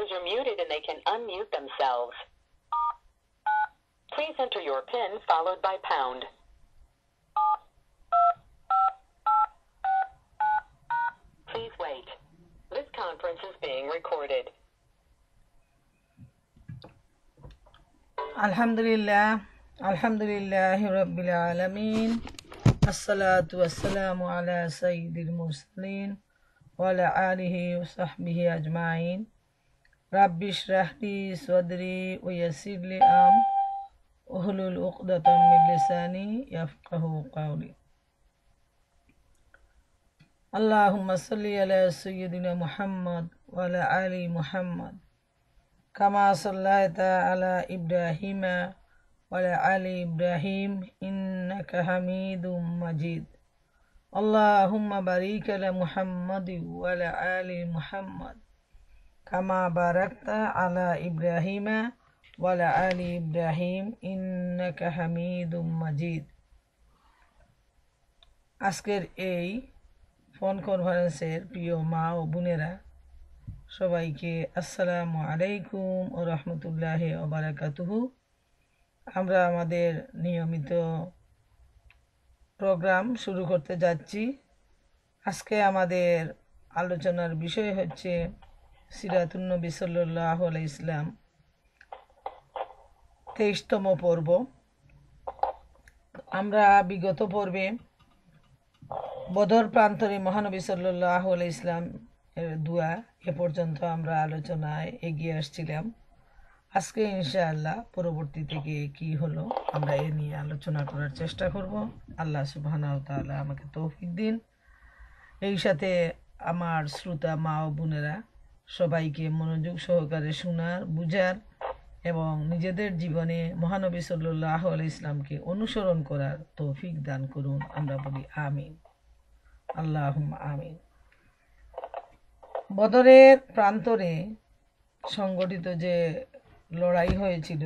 speakers are muted and they can unmute themselves. Please enter your PIN followed by pound. Please wait. This conference is being recorded. Alhamdulillah Rabbil Alameen. As-salatu was-salamu ala sayyidil mursalin wa ala alihi wa sahbihi ajma'in. Rabbi shrah li sadri wa yassir li uhlul uqdatan min lisani yafqahu qawli. Allahumma salli ala sayyidina Muhammad wa ala ali Muhammad kama sallaita ala Ibrahima wa ala ali Ibrahim innaka Hamidum Majid. Allahumma barik ala Muhammad wa ala ali Muhammad kama barakta ala Ibrahima wa ala ali Ibrahim innaka Hamidum Majid. আজকের এই phone কনফারেন্সের প্রিয় মা ও বোনেরা সবাইকে আসসালামু আলাইকুম ও রহমতুল্লাহি ওয়া বারাকাতুহু। আমরা আমাদের নিয়মিত প্রোগ্রাম শুরু করতে যাচ্ছি। আজকে আমাদের আলোচনার বিষয় হচ্ছে সিরাতুন নবী সাল্লাল্লাহু আলাইহি ইসলাম 23তম পর্ব। আমরা বিগত পর্বে বদর প্রান্তরে মহানবী সাল্লাল্লাহু আলাইহি ইসলাম এর দোয়া এ পর্যন্ত আমরা আলোচনায় এগিয়ে আসছিলাম। আজকে ইনশাআল্লাহ পরবর্তী থেকে কি হলো আমরা এ নিয়ে আলোচনা করার চেষ্টা করব। আল্লাহ সুবহানাহু ওয়া তাআলা আমাকে তৌফিক দিন। এই সাথে আমার শ্রোতা মা ও বোনেরা সবাইকে মনোযোগ সহকারে শোনার, বুঝার এবং নিজেদের জীবনে মহানবী সাল্লাল্লাহু আলাইহি ইসলামকে অনুসরণ করার তৌফিক দান করুন। আমরা বলি আমিন, আল্লাহুম্মা আমিন। বদরের প্রান্তরে সংগঠিত যে লড়াই হয়েছিল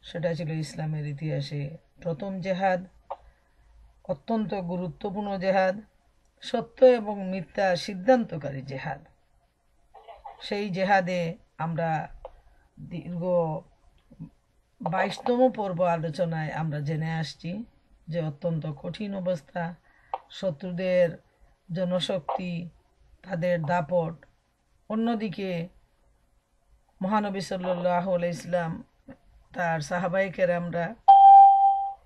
সেটা ছিল ইসলামের ইতিহাসে প্রথম জেহাদ, অত্যন্ত গুরুত্বপূর্ণ জেহাদ, সত্য এবং মিথ্যা সিদ্ধান্তকারী জেহাদ। সেই জেহাদে আমরা দীর্ঘ 22তম পর্ব আলোচনায় আমরা জেনে আসছি যে অত্যন্ত কঠিন অবস্থা, শত্রুদের জনশক্তি, তাদের দাপট, অন্যদিকে মহানবী সাল্লাল্লাহু আলাইহি ইসলাম তার সাহাবায়ে কেরামরা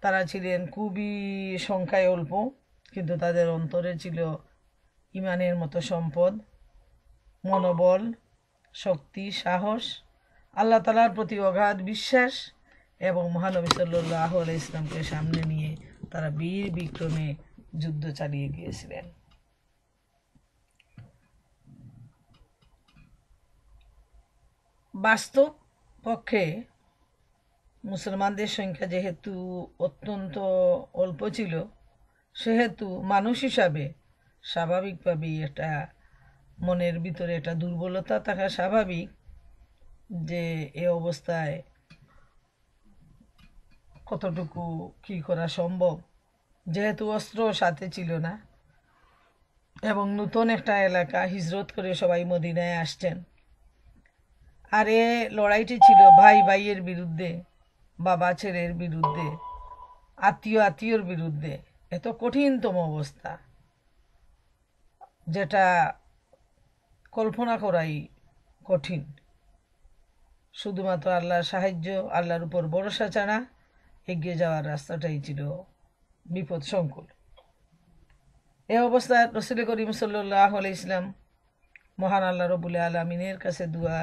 তারা ছিলেন খুবই সংখ্যায় অল্প, কিন্তু তাদের অন্তরে ছিল ইমানের মতো সম্পদ, মনোবল, শক্তি, সাহস, আল্লাহ তাআলার প্রতি অগাধ বিশ্বাস এবং মহানবী সাল্লাল্লাহু আলাইহি ইসলামকে সামনে নিয়ে তারা বীর বিক্রমে যুদ্ধ চালিয়ে গিয়েছিলেন। বাস্তব পক্ষে মুসলমানদের সংখ্যা যেহেতু অত্যন্ত অল্প ছিল, সেহেতু মানুষ হিসাবে স্বাভাবিকভাবেই একটা মনের ভিতরে একটা দুর্বলতা থাকা স্বাভাবিক যে এ অবস্থায় কতটুকু কি করা সম্ভব, যেহেতু অস্ত্র সাথে ছিল না এবং নতুন একটা এলাকা হিজরত করে সবাই মদিনায় আসছেন। আর এ লড়াইটি ছিল ভাই ভাইয়ের বিরুদ্ধে, বাবা ছেলের বিরুদ্ধে, আত্মীয় আত্মীয়র বিরুদ্ধে। এত কঠিনতম অবস্থা যেটা কল্পনা করাই কঠিন। শুধুমাত্র আল্লাহর সাহায্য, আল্লাহর উপর ভরসা ছাড়া এগিয়ে যাওয়ার রাস্তাটাই ছিল বিপদ সংকুল। এ অবস্থায় রাসূল করিম সাল্লাল্লাহু আলাইহি ইসলাম মহান আল্লাহ রব্বুল আলামিনের কাছে দোয়া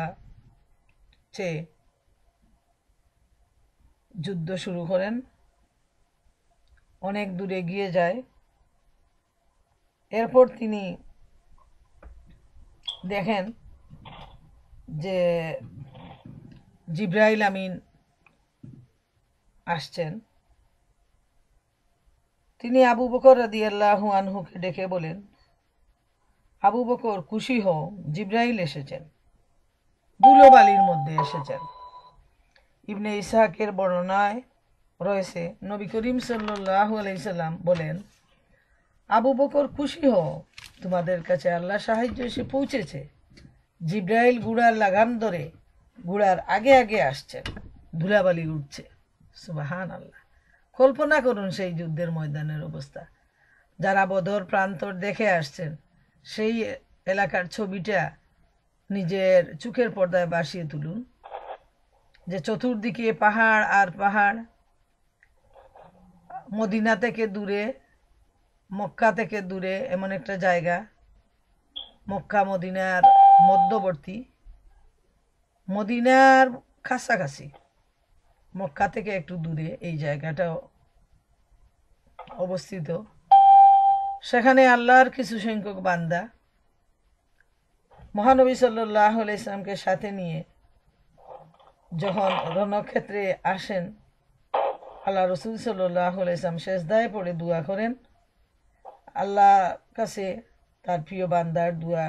চেয়ে যুদ্ধ শুরু করেন। অনেক দূরে এগিয়ে যায়। এরপর তিনি দেখেন যে জিবরাইল আমিন আসছেন। তিনি আবু বকর রাদিয়াল্লাহু আনহুকে ডেকে বলেন, আবু বকর খুশি হও, জিবরাইল এসেছেন, ধুলোবালির মধ্যে এসেছেন। ইবনে ইসহাকের বর্ণনায় রয়েছে নবী করিম সাল্লাল্লাহু আলাইহি সাল্লাম বলেন, আবু বকর খুশি হও, তোমাদের কাছে আল্লাহ সাহায্য এসে পৌঁছেছে। জিবরাইল ঘোড়ার লাগাম ধরে ঘোড়ার আগে আগে আসছেন, ধুলাবালি উঠছে। সুবহান আল্লাহ। কল্পনা করুন সেই যুদ্ধের ময়দানের অবস্থা। যারা বদর প্রান্তর দেখে আসছেন সেই এলাকার ছবিটা নিজের চোখের পর্দায় ভাসিয়ে তুলুন, যে চতুর্দিকে পাহাড় আর পাহাড়, মদিনা থেকে দূরে, মক্কা থেকে দূরে এমন একটা জায়গা, মক্কা মদিনার মধ্যবর্তী, মদিনার কাছাকাছি, মক্কা থেকে একটু দূরে এই জায়গাটা অবস্থিত। সেখানে আল্লাহর কিছু সংখ্যক বান্দা মহানবী সাল্লাল্লাহু আলাইহি সাল্লামকে সাথে নিয়ে যখন রণক্ষেত্রে আসেন, আল্লাহ রসুল সাল্লাল্লাহু আলাইহি সাল্লাম সেজদায় পড়ে দোয়া করেন। আল্লাহ কাছে তার প্রিয় বান্দার দোয়া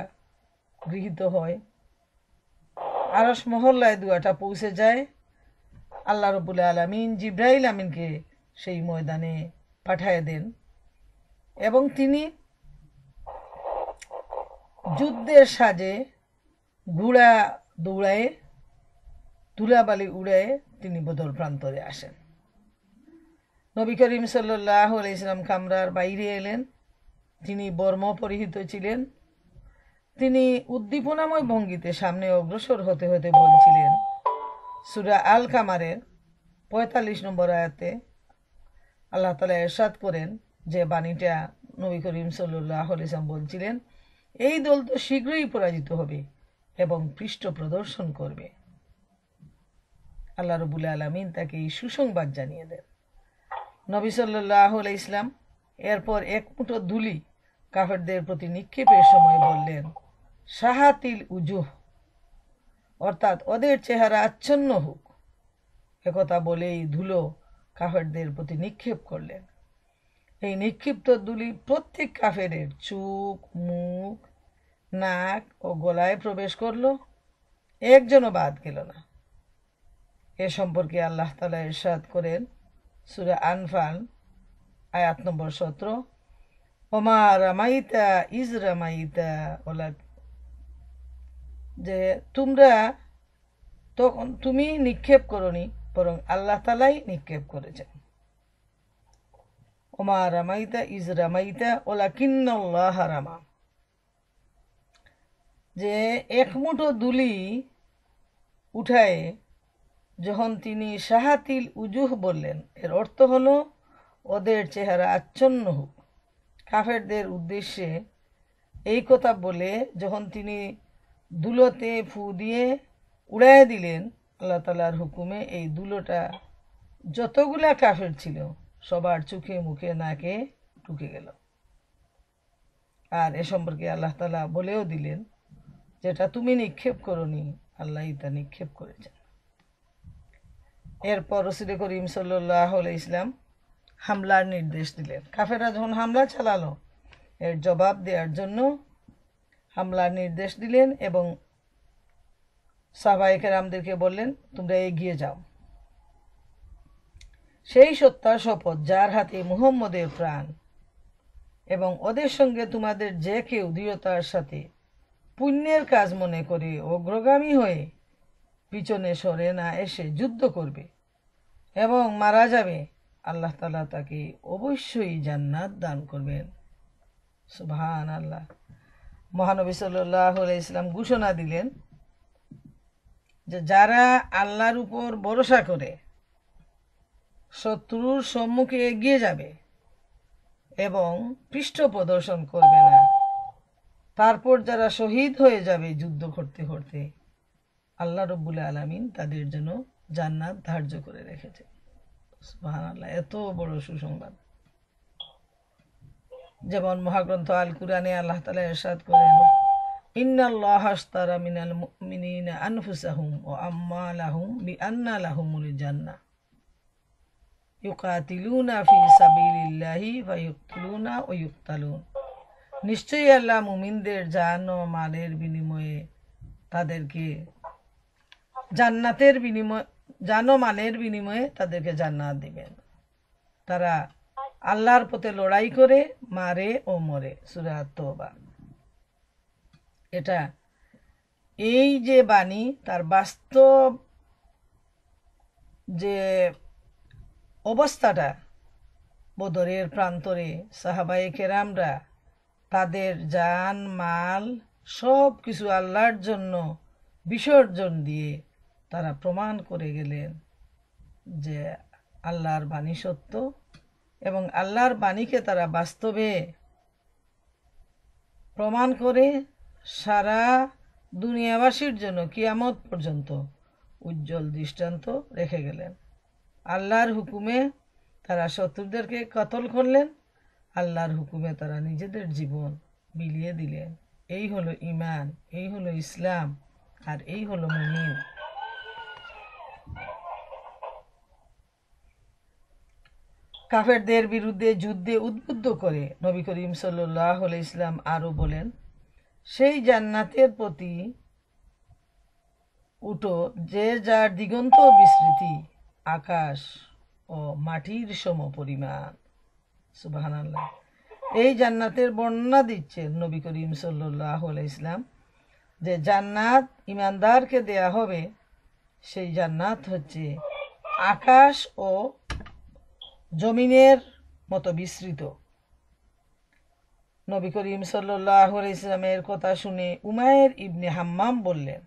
গৃহীত হয়, আরশ মহল্লায় দোয়াটা পৌঁছে যায়। আল্লাহ রব্বুল আলামিন জিব্রাইল আমিনকে সেই ময়দানে পাঠিয়ে দেন এবং তিনি যুদ্ধের সাজে ঘোড়া দৌড়ায়, ধুলাবালি উড়ায় তিনি বদর প্রান্তরে আসেন। নবী করিম সাল্লাল্লাহু আলাইহি সাল্লাম কামরার বাইরে এলেন। তিনি বর্ম পরিহিত ছিলেন। তিনি উদ্দীপনাময় ভঙ্গিতে সামনে অগ্রসর হতে হতে বলছিলেন। সূরা আল কামারের ৪৫ নম্বর আয়াতে আল্লাহ তাআলা ইরশাদ করেন যে বাণীটা নবী করিম সাল্লাল্লাহু আলাইহি সাল্লাম বলছিলেন, এই দল তো শীঘ্রই পরাজিত হবে এবং পৃষ্ঠ প্রদর্শন করবে। আল্লাহ রাব্বুল আলামিন তাকে এই সুসংবাদ জানিয়ে দেন। নবী সাল্লাল্লাহু আলাইহি সাল্লাম এরপর এক মুঠো ধুলি কাফেরদের প্রতি নিক্ষেপের সময় বললেন, শাহাতিল উজুহ, অর্থাৎ ওদের চেহারা আচ্ছন্ন হোক। একথা বলেই ধুলো কাফেরদের প্রতি নিক্ষেপ করলেন। এই নিক্ষিপ্ত ধুলি প্রত্যেক কাফেরের চোখ, মুখ, নাক ও গলায় প্রবেশ করলো, একজনও বাদ গেল না। এ সম্পর্কে আল্লাহ তাআলা ইরশাদ করেন সূরা আনফাল আয়াত নম্বর 17, ওমা রামাইতা ইজ রামাইতা, যে তোমরা তখন তুমি নিক্ষেপ করনি, বরং আল্লাহ তাআলাই নিক্ষেপ করেছেন। ওমা রামাইতা ইজ রামাইতা ওয়ালাকিন্নাল্লাহ রামা, যে এক মুঠো ধুলি উঠায় যখন তিনি শাহাতিল উজুহ বললেন, এর অর্থ হলো ওদের চেহারা আচ্ছন্ন হোক। কাফেরদের উদ্দেশ্যে এই কথা বলে যখন তিনি ধুলোতে ফু দিয়ে উড়াইয়া দিলেন, আল্লাহ তাআলার হুকুমে এই ধুলোটা যতগুলা কাফের ছিল সবার চোখে মুখে নাকে ঢুকে গেল। আর এ সম্পর্কে আল্লাহ তাআলা বলেও দিলেন, যেটা তুমি নিক্ষেপ করনি আল্লাহই তা নিক্ষেপ করেছেন। এরপর রাসূল করিম সাল্লাল্লাহু আলাইহি সাল্লাম হামলার নির্দেশ দিলেন। কাফেররা যখন হামলা চালালো এর জবাব দেওয়ার জন্য হামলার নির্দেশ দিলেন এবং সাহাবায়ে কেরামদেরকে বললেন, তোমরা এগিয়ে যাও। সেই সত্তার শপথ যার হাতে মুহাম্মদের প্রাণ, এবং ওদের সঙ্গে তোমাদের যে কেউ দৃঢ়তার সাথে পুণ্যের কাজ মনে করে অগ্রগামী হয়ে পিছনে সরে না এসে যুদ্ধ করবে এবং মারা যাবে, আল্লাহ তাআলা তাকে অবশ্যই জান্নাত দান করবেন। সুবহান আল্লাহ। মহানবী সাল্লাল্লাহু আলাইহি সাল্লাম ঘোষণা দিলেন যে যারা আল্লাহর উপর ভরসা করে শত্রুর সম্মুখে এগিয়ে যাবে এবং পৃষ্ঠ প্রদর্শন করবে না, তারপর যারা শহীদ হয়ে যাবে যুদ্ধ করতে করতে, আল্লাহ রাব্বুল আলামিন তাদের জন্য জান্নাত ধার্য করে রেখেছে। সুবহানাল্লাহ, এত বড় সুসংবাদ। যেমন মহাগ্রন্থ আল কুরআনে আল্লাহ তাআলা ইরশাদ করেন, ইন্নাল্লাহা আশতারা মিনাল মুমিনিনা আনফুসাহুম ওয়া আমওয়ালাহুম বিআন্না লাহুমুল জান্নাহ ইউকাতিলুনা ফি সাবিলিল্লাহি ওয়া ইউকতুলুনা ওয়া ইউকতালুন। নিশ্চয়ই আল্লাহ মুমিনদের জান ও মালের বিনিময়ে তাদেরকে জান্নাতের বিনিময়ে, জান ও মালের বিনিময়ে তাদেরকে জান্নাত দিবেন। তারা আল্লাহর পথে লড়াই করে মারে ও মরে। সূরা তাওবা। এটা এই যে বাণী তার বাস্তব যে অবস্থাটা, বদরের প্রান্তরে সাহাবায়ে কেরামরা তাদের জান মাল সব কিছু আল্লাহর জন্য বিসর্জন দিয়ে তারা প্রমাণ করে গেলেন যে আল্লাহর বাণী সত্য, এবং আল্লাহর বাণীকে তারা বাস্তবে প্রমাণ করে সারা দুনিয়াবাসীর জন্য কিয়ামত পর্যন্ত উজ্জ্বল দৃষ্টান্ত রেখে গেলেন। আল্লাহর হুকুমে তারা শত্রুদেরকে কতল করলেন, আল্লাহর হুকুমে তারা নিজেদের জীবন বিলিয়ে দিলেন। এই হলো ঈমান, এই হলো ইসলাম, আর এই হলো মুমিন। কাফেরদের বিরুদ্ধে যুদ্ধে উদ্বুদ্ধ করে নবী করিম সাল্লাল্লাহু আলাইহি সাল্লাম আরো বলেন, সেই জান্নাতের প্রতি উঠো যে যার দিগন্ত বিস্তৃতি আকাশ ও মাটির সম পরিমাণ। সুবহানাল্লাহ। এই জান্নাতের বর্ণনা দিচ্ছেন নবী করিম সাল্লাল্লাহু আলাইহি সাল্লাম, যে জান্নাত ইমানদারকে দেয়া হবে, সেই জান্নাত হচ্ছে আকাশ ও জমিনের মতো বিস্তৃত। নবী করিম সাল্লাল্লাহু আলাইহি সাল্লামের কথা শুনে উমাইর ইবনে হাম্মাম বললেন,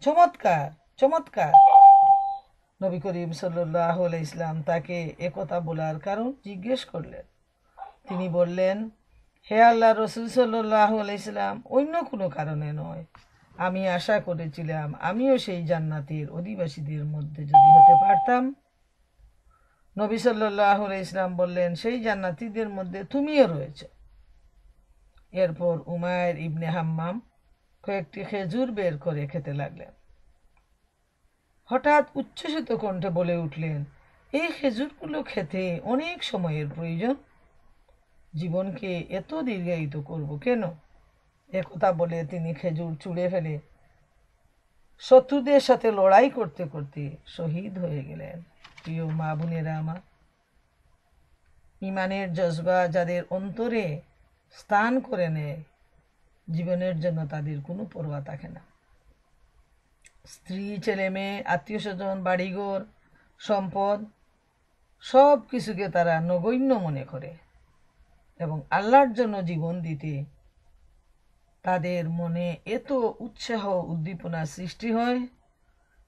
চমৎকার চমৎকার। নবী করিম সাল্লাল্লাহু আলাইহি সাল্লাম তাকে একথা বলার কারণ জিজ্ঞেস করলেন। তিনি বললেন, হে আল্লাহ রসুল সাল্লাল্লাহু আলাইহি সাল্লাম, অন্য কোনো কারণে নয়, আমি আশা করেছিলাম আমিও সেই জান্নাতের অধিবাসীদের মধ্যে যদি হতে পারতাম। নবী সাল্লাল্লাহু আলাইহি সাল্লাম বললেন, সেই জান্নাতীদের মধ্যে তুমিও রয়েছ। এরপর উমাইর ইবনে হাম্মাম কয়েকটি খেজুর বের করে খেতে লাগলেন। হঠাৎ উচ্ছ্বসিত কণ্ঠে বলে উঠলেন, এই খেজুরগুলো খেতে অনেক সময়ের প্রয়োজন, জীবনকে এত দীর্ঘায়িত করব কেন? একথা বলে তিনি খেজুর ছুঁড়ে ফেলে শত্রুদের সাথে লড়াই করতে করতে শহীদ হয়ে গেলেন। প্রিয় মা বোনেরা আমার, ইমানের জজবা যাদের অন্তরে স্থান করে নেয়, জীবনের জন্য তাদের কোনো পরোয়া থাকে না। স্ত্রী, ছেলে মেয়ে, আত্মীয় স্বজন, বাড়িঘর, সম্পদ সব কিছুকে তারা নগণ্য মনে করে, এবং আল্লাহর জন্য জীবন দিতে তাদের মনে এত উৎসাহ উদ্দীপনা সৃষ্টি হয়,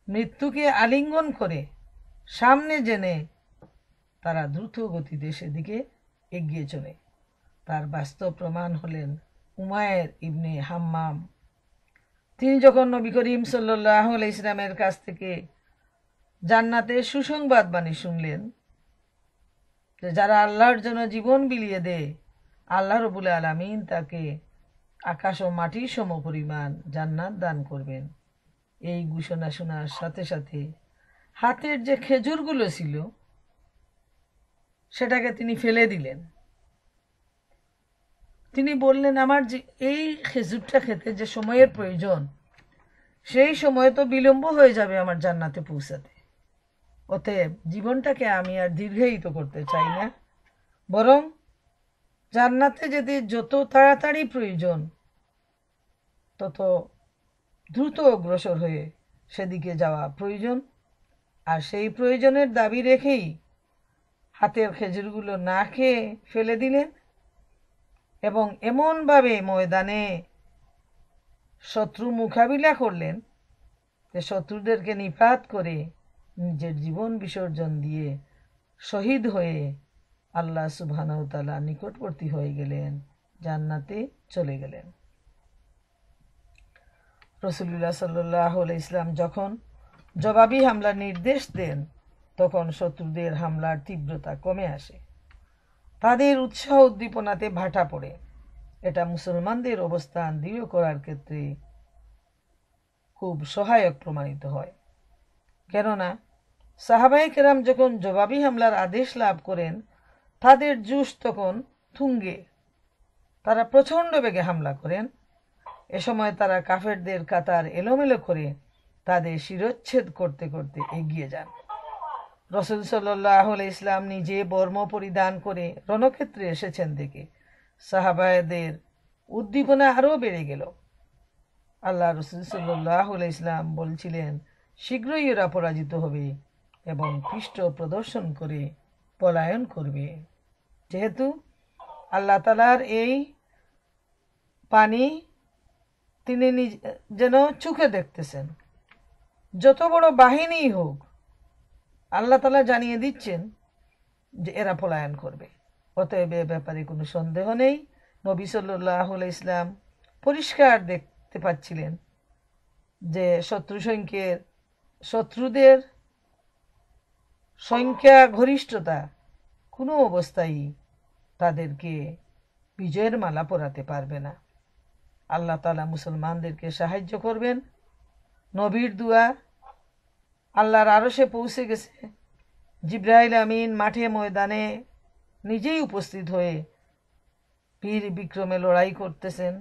মৃত্যুকে আলিঙ্গন করে সামনে জেনে তারা দ্রুত গতিতে সেদিকে এগিয়ে চলে। তার বাস্তব প্রমাণ হলেন উমায়ের ইবনে হাম্মাম। তিনি যখন নবী করিম সাল্লাল্লাহু আলাইহি সাল্লামের কাছ থেকে জান্নাতের সুসংবাদ বাণী শুনলেন, যে যারা আল্লাহর জন্য জীবন বিলিয়ে দেয়, আল্লাহ রাব্বুল আলামিন তাকে আকাশ ও মাটির সম পরিমাণ জান্নাত দান করবেন, এই ঘোষণা শোনার সাথে সাথে হাতের যে খেজুরগুলো ছিল সেটাকে তিনি ফেলে দিলেন। তিনি বললেন, আমার যে এই খেজুরটা খেতে যে সময়ের প্রয়োজন, সেই সময় তো বিলম্ব হয়ে যাবে আমার জান্নাতে পৌঁছাতে। অতএব জীবনটাকে আমি আর দীর্ঘায়িত করতে চাই না, বরং জান্নাতে যেতে যত তাড়াতাড়ি প্রয়োজন তত দ্রুত অগ্রসর হয়ে সেদিকে যাওয়া প্রয়োজন। আর সেই প্রয়োজনের দাবি রেখেই হাতের খেজুরগুলো না খেয়ে ফেলে দিলেন, এবং এমনভাবে ময়দানে শত্রু মোকাবিলা করলেন যে শত্রুদেরকে নিপাত করে নিজের জীবন বিসর্জন দিয়ে শহীদ হয়ে আল্লাহ সুবহানাহু ওয়া তাআলা নিকটবর্তী হয়ে গেলেন, জান্নাতে চলে গেলেন। রাসূলুল্লাহ সাল্লাল্লাহু আলাইহি সাল্লাম যখন জবাবি হামলার নির্দেশ দেন, তখন শত্রুদের হামলার তীব্রতা কমে আসে, তাদের উৎসাহ উদ্দীপনাতে ভাটা পড়ে। এটা মুসলমানদের অবস্থান দৃঢ় করার ক্ষেত্রে খুব সহায়ক প্রমাণিত হয়। কেননা সাহাবায়ে কেরাম যখন জবাবি হামলার আদেশ লাভ করেন, তাদের জোশ তখন তুঙ্গে, তারা প্রচণ্ড বেগে হামলা করেন। এ সময় তারা কাফেরদের কাতার এলোমেলো করে তাদের শিরচ্ছেদ করতে করতে এগিয়ে যান। রাসূল সাল্লাল্লাহু আলাইহি সাল্লাম নিজে বর্ম পরিধান করে রণক্ষেত্রে এসেছেন দেখে সাহাবায়েদের উদ্দীপনা আরও বেড়ে গেল। আল্লাহ রসুল সাল্লাল্লাহু আলাইহি ইসলাম বলছিলেন, শীঘ্রই এরা পরাজিত হবে এবং পৃষ্ঠ প্রদর্শন করে পলায়ন করবে। যেহেতু আল্লাহ তালার এই পানি তিনি যেন চোখে দেখতেছেন, যত বড় বাহিনী হোক আল্লাহ তালা জানিয়ে দিচ্ছেন যে এরা পলায়ন করবে। অতএব এ ব্যাপারে কোনো সন্দেহ নেই। নবী সাল্লাল্লাহু আলাইহি ইসলাম পরিষ্কার দেখতে পাচ্ছিলেন যে শত্রুদের সংখ্যা গরিষ্ঠতা কোনো অবস্থায় তাদেরকে বিজয়ের মালা পরাতে পারবে না। আল্লাহ তাআলা মুসলমানদেরকে সাহায্য করবেন। নবীর দুয়া আল্লাহর আরশে পৌঁছে গেছে। জিবরাইল আমিন মাঠে ময়দানে নিজেই উপস্থিত হয়ে বীর বিক্রমে লড়াই করতেছেন।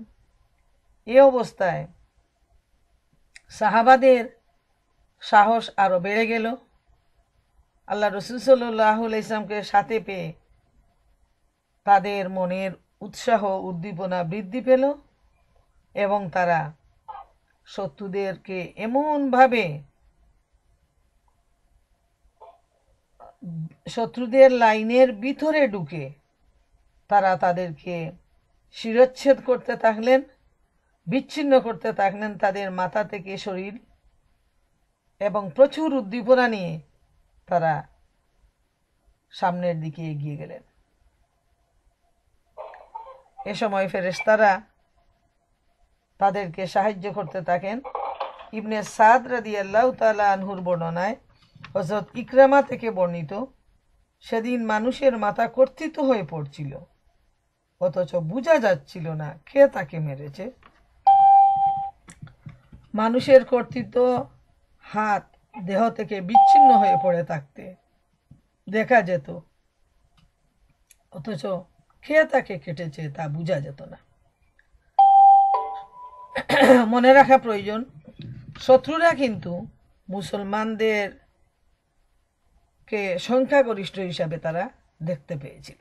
এ অবস্থায় সাহাবাদের সাহস আরো বেড়ে গেল। আল্লাহ রসুল সাল্লাল্লাহু আলাইহি ইসলামকে সাথে পেয়ে তাদের মনের উৎসাহ উদ্দীপনা বৃদ্ধি পেল এবং তারা শত্রুদেরকে এমনভাবে শত্রুদের লাইনের ভিতরে ঢুকে তারা তাদেরকে শিরচ্ছেদ করতে থাকলেন, বিচ্ছিন্ন করতে থাকলেন তাদের মাথা থেকে শরীর, এবং প্রচুর উদ্দীপনা নিয়ে তারা সামনের দিকে এগিয়ে গেলেন। এ সময় ফেরেশতারা তাদেরকে সাহায্য করতে থাকেন। ইবনে সাদ রাদিয়াল্লাহু তাআলা আনহুর বর্ণনায় হযরত ইকরামা থেকে বর্ণিত, সেদিন মানুষের মাথা কর্তৃত হয়ে পড়ছিল, অথচ বোঝা যাচ্ছিল না কে তাকে মেরেছে। মানুষের কর্তৃত্ব হাত দেহ থেকে বিচ্ছিন্ন হয়ে পড়ে থাকতে দেখা যেত, অথচ কে তাকে কেটেছে তা বোঝা যেত না। মনে রাখা প্রয়োজন, শত্রুরা কিন্তু মুসলমানদেরকে সংখ্যাগরিষ্ঠ হিসাবে তারা দেখতে পেয়েছিল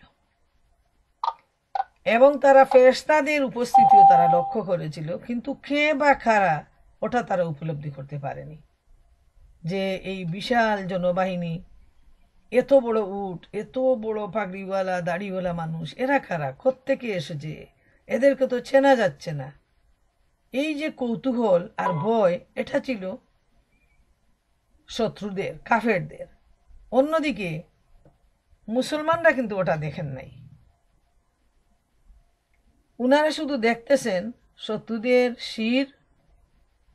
এবং তারা ফেরেশতাদের উপস্থিতিও তারা লক্ষ্য করেছিল, কিন্তু কে বা কারা ওটা তারা উপলব্ধি করতে পারেনি। যে এই বিশাল জনবাহিনী, এত বড় উট, এত বড় পাগড়িওয়ালা দাড়িওয়ালা মানুষ, এরা কারা, কোত্থেকে এসেছে, এদেরকে তো চেনা যাচ্ছে না। এই যে কৌতূহল আর ভয়, এটা ছিল শত্রুদের, কাফেরদের। অন্যদিকে মুসলমানরা কিন্তু ওটা দেখেন নাই। উনারা শুধু দেখতেছেন শত্রুদের শির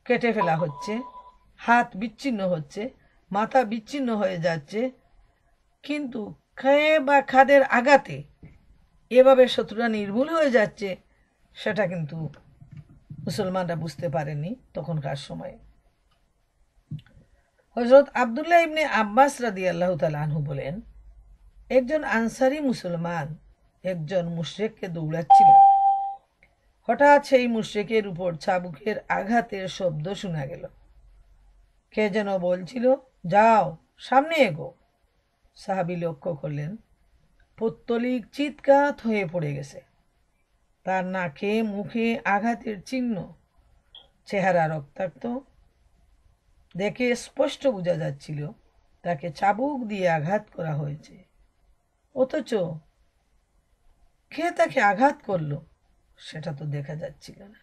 কেটে ফেলা হচ্ছে, হাত বিচ্ছিন্ন হচ্ছে, মাথা বিচ্ছিন্ন হয়ে যাচ্ছে, কিন্তু খেয়ে বা খাদের আঘাতে এভাবে শত্রুরা নির্মূল হয়ে যাচ্ছে সেটা কিন্তু মুসলমানরা বুঝতে পারেনি তখনকার সময়ে। হযরত আব্দুল্লাহ ইবনে আব্বাস রাদিয়াল্লাহু তাআলা আনহু বলেন, একজন আনসারী মুসলমান একজন মুশরিককে দৌড়াচ্ছিলেন। হঠাৎ সেই মুশরিকের উপর চাবুকের আঘাতের শব্দ শোনা গেল। কে যেন বলছিল, যাও সামনে এগো। সাহাবী লক্ষ্য করলেন পত্তলিক চিৎকার হয়ে পড়ে গেছে, তার নাকে মুখে আঘাতের চিহ্ন, চেহারা রক্তাক্ত। দেখে স্পষ্ট বোঝা যাচ্ছিল তাকে চাবুক দিয়ে আঘাত করা হয়েছে, অথচ কে তাকে আঘাত করলো সেটা তো দেখা যাচ্ছিল না।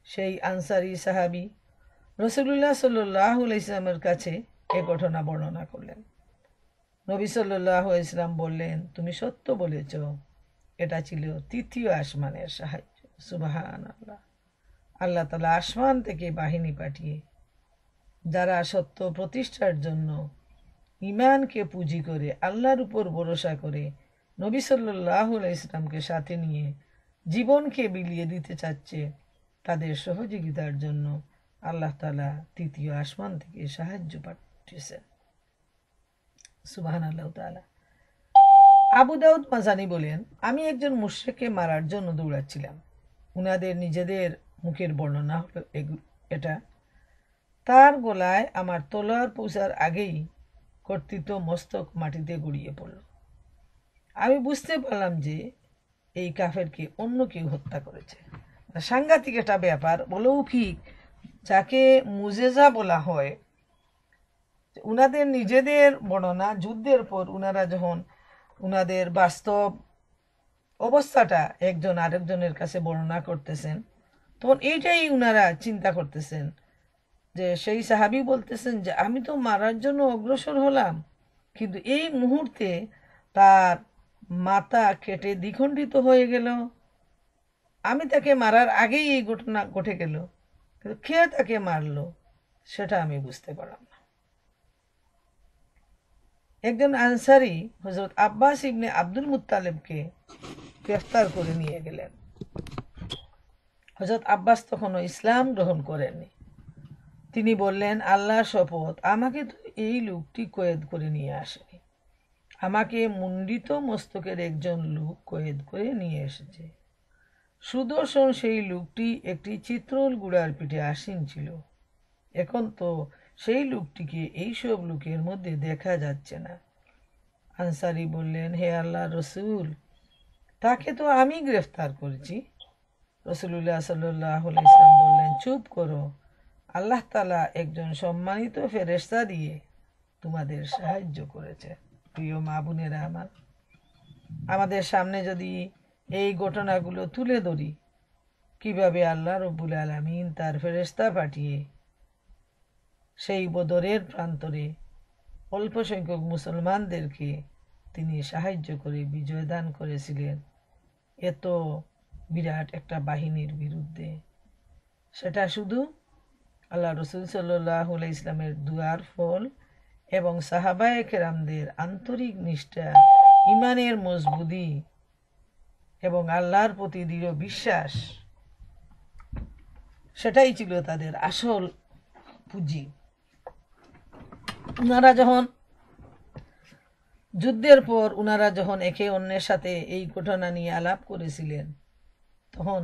সেই আনসারী সাহাবী রাসূলুল্লাহ সাল্লাল্লাহু আলাইহি ওয়াসাল্লামের কাছে এ ঘটনা বর্ণনা করলেন। নবী সাল্লাল্লাহু আলাইহি ওয়াসাল্লাম বললেন, তুমি সত্য বলেছ, এটা ছিল তৃতীয় আসমানের সাহায্য। সুবহানাল্লাহ। আল্লাহ তাআলা আসমান থেকে বাহিনী পাঠিয়ে যারা সত্য প্রতিষ্ঠার জন্য ঈমানকে পুঁজি করে আল্লাহর উপর ভরসা করে নবী সাল্লাল্লাহু আলাইহি ওয়াসাল্লামকে সাথে নিয়ে জীবনকে বিলিয়ে দিতে চাচ্ছে, তাদের সহযোগিতার জন্য আল্লাহ তাআলা তৃতীয় আসমান থেকে সাহায্য পাঠিয়েছেন। সুবহানাল্লাহু তাআলা। আবু দাউদ মাজানি বলেন, আমি একজন মুশরিককে মারার জন্য দৌড়াচ্ছিলাম। উনাদের নিজেদের মুখের বর্ণনা হলো এটা। তার গলায় আমার তলোয়ার পৌঁছার আগেই কর্তৃত মস্তক মাটিতে গড়িয়ে পড়ল। আমি বুঝতে পারলাম যে এই কাফেরকে অন্য কেউ হত্যা করেছে, সাংঘাতিক একটা ব্যাপার, অলৌকিক, যাকে মুজেজা বলা হয়। উনাদের নিজেদের বর্ণনা, যুদ্ধের পর উনারা যখন উনাদের বাস্তব অবস্থাটা একজন আরেকজনের কাছে বর্ণনা করতেছেন, তখন এইটাই উনারা চিন্তা করতেছেন যে সেই সাহাবী বলতেছেন যে আমি তো মারার জন্য অগ্রসর হলাম, কিন্তু এই মুহূর্তে তার মাথা কেটে দ্বিখণ্ডিত হয়ে গেল। আমি তাকে মারার আগেই এই ঘটনা ঘটে গেল, কিন্তু কে তাকে মারলো সেটা আমি বুঝতে পারলাম না। একজন আনসারি হযরত আব্বাস ইবনে আব্দুল মুত্তালিবকে গ্রেফতার করে নিয়ে গেলেন। হযরত আব্বাস তখনও ইসলাম গ্রহণ করেননি। তিনি বললেন, আল্লাহর শপথ, আমাকে তো এই লোকটি কয়েদ করে নিয়ে আসেনি, আমাকে মুন্ডিত মস্তকের একজন লোক কয়েদ করে নিয়ে এসেছে। সুদর্শন সেই লোকটি একটি চিত্রল গুড়ার পিঠে আসীন ছিল। এখন তো সেই লোকটিকে এইসব লোকের মধ্যে দেখা যাচ্ছে না। আনসারি বললেন, হে আল্লাহর রসুল, তাকে তো আমি গ্রেফতার করেছি। রাসূলুল্লাহ সাল্লাল্লাহু আলাইহি ওয়াসাল্লাম বললেন, চুপ করো, আল্লাহ তাআলা একজন সম্মানিত ফেরেশতা দিয়ে তোমাদের সাহায্য করেছে। প্রিয় মা বোনেরা আমার, আমাদের সামনে যদি এই ঘটনাগুলো তুলে ধরি, কিভাবে আল্লাহ রব্বুল আলামিন তার ফেরেশতা পাঠিয়ে সেই বদরের প্রান্তরে অল্প সংখ্যক মুসলমানদেরকে তিনি সাহায্য করে বিজয় দান করেছিলেন এত বিরাট একটা বাহিনীর বিরুদ্ধে, সেটা শুধু আল্লাহ রসুল সাল্লাল্লাহু আলাইহি ইসলামের দুয়ার ফল এবং সাহাবায়ে কেরামদের আন্তরিক নিষ্ঠা, ইমানের মজবুতি এবং আল্লাহর প্রতি দৃঢ় বিশ্বাস, সেটাই ছিল তাদের আসল পুঁজি। উনারা যখন যুদ্ধের পর উনারা যখন একে অন্যের সাথে এই ঘটনা নিয়ে আলাপ করেছিলেন, তখন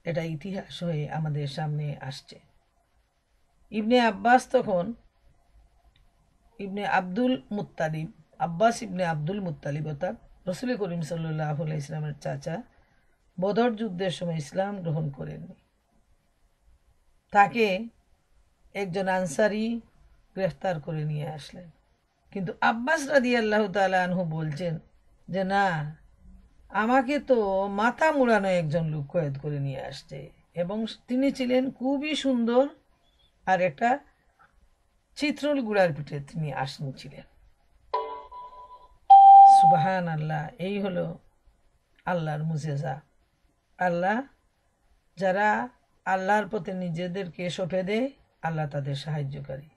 এটা ইতিহাস হয়ে আমাদের সামনে আসছে। ইবনে আব্বাস তখন ইবনে আব্দুল মুত্তালিব, আব্বাস ইবনে আব্দুল মুত্তালিব অর্থাৎ রসুল করিম সাল্লাল্লাহু আলাইহি ইসলামের চাচা, বদর যুদ্ধের সময় ইসলাম গ্রহণ করেননি। তাকে একজন আনসারি গ্রেফতার করে নিয়ে আসলেন, কিন্তু আব্বাস রাদিয়াল্লাহু তাআলা আনহু বলছেন যে না, আমাকে তো মাথা মুড়ানো একজন লোক কয়েদ করে নিয়ে আসছে, এবং তিনি ছিলেন খুবই সুন্দর, আর একটা চিত্রল গুড়ার পিঠে তিনি আসীন ছিলেন। সুবহান আল্লাহ, এই হলো আল্লাহর মুজেজা। আল্লাহ যারা আল্লাহর পথে নিজেদেরকে সঁপে দেয়, আল্লাহ তাদের সাহায্যকারী,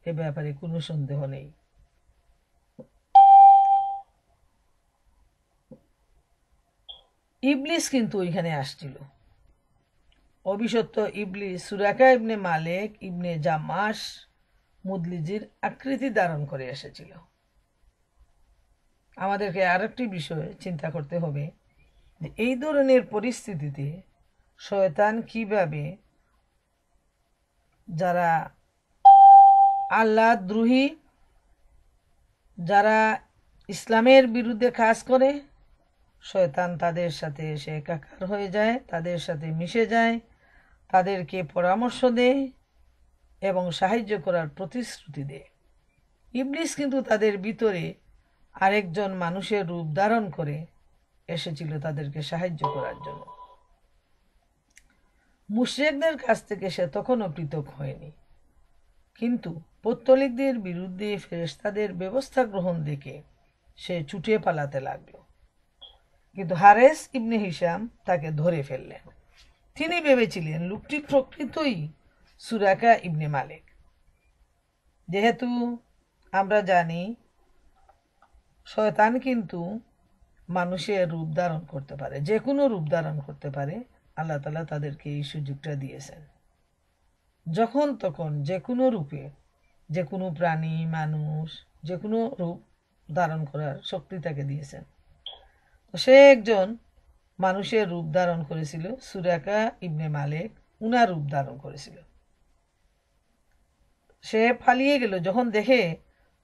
এ ব্যাপারে কোনো সন্দেহ নেই। ইবলিস কিন্তু ওইখানে আসছিল। অভিশপ্ত ইবলিস সুরাকা ইবনে মালেক ইবনে জামাস মুদলিজির আকৃতি ধারণ করে এসেছিল। আমাদেরকে আরেকটি বিষয় চিন্তা করতে হবে যে এই ধরনের পরিস্থিতিতে শয়তান কিভাবে যারা আল্লাহ দ্রোহী, যারা ইসলামের বিরুদ্ধে কাজ করে, শয়তান তাদের সাথে এসে একাকার হয়ে যায়, তাদের সাথে মিশে যায়, তাদেরকে পরামর্শ দেয় এবং সাহায্য করার প্রতিশ্রুতি দেয়। ইবলিস কিন্তু তাদের ভিতরে আরেকজন মানুষের রূপ ধারণ করে এসেছিল তাদেরকে সাহায্য করার জন্য। মুশরিকদের কাছ থেকে সে তখনও পৃথক হয়নি, কিন্তু পৌত্তলিকদের বিরুদ্ধে ফেরেশতাদের ব্যবস্থা গ্রহণ দেখে সে ছুটে পালাতে লাগলো। কিন্তু হারেস ইবনে হিশাম তাকে ধরে ফেললেন। তিনি ভেবেছিলেন লোকটি প্রকৃতই সুরাকা ইবনে মালেক। যেহেতু আমরা জানি শয়তান কিন্তু মানুষের রূপ ধারণ করতে পারে, যে কোনো রূপ ধারণ করতে পারে, আল্লাহ তাআলা তাদেরকে এই সুযোগটা দিয়েছেন। যখন তখন যে কোনো রূপে, যে কোনো প্রাণী, মানুষ, যে কোনো রূপ ধারণ করার শক্তি তাকে দিয়েছেন। সে একজন মানুষের রূপ ধারণ করেছিল, সুরাকা ইবনে মালেক উনার রূপ ধারণ করেছিল। সে পালিয়ে গেল যখন দেখে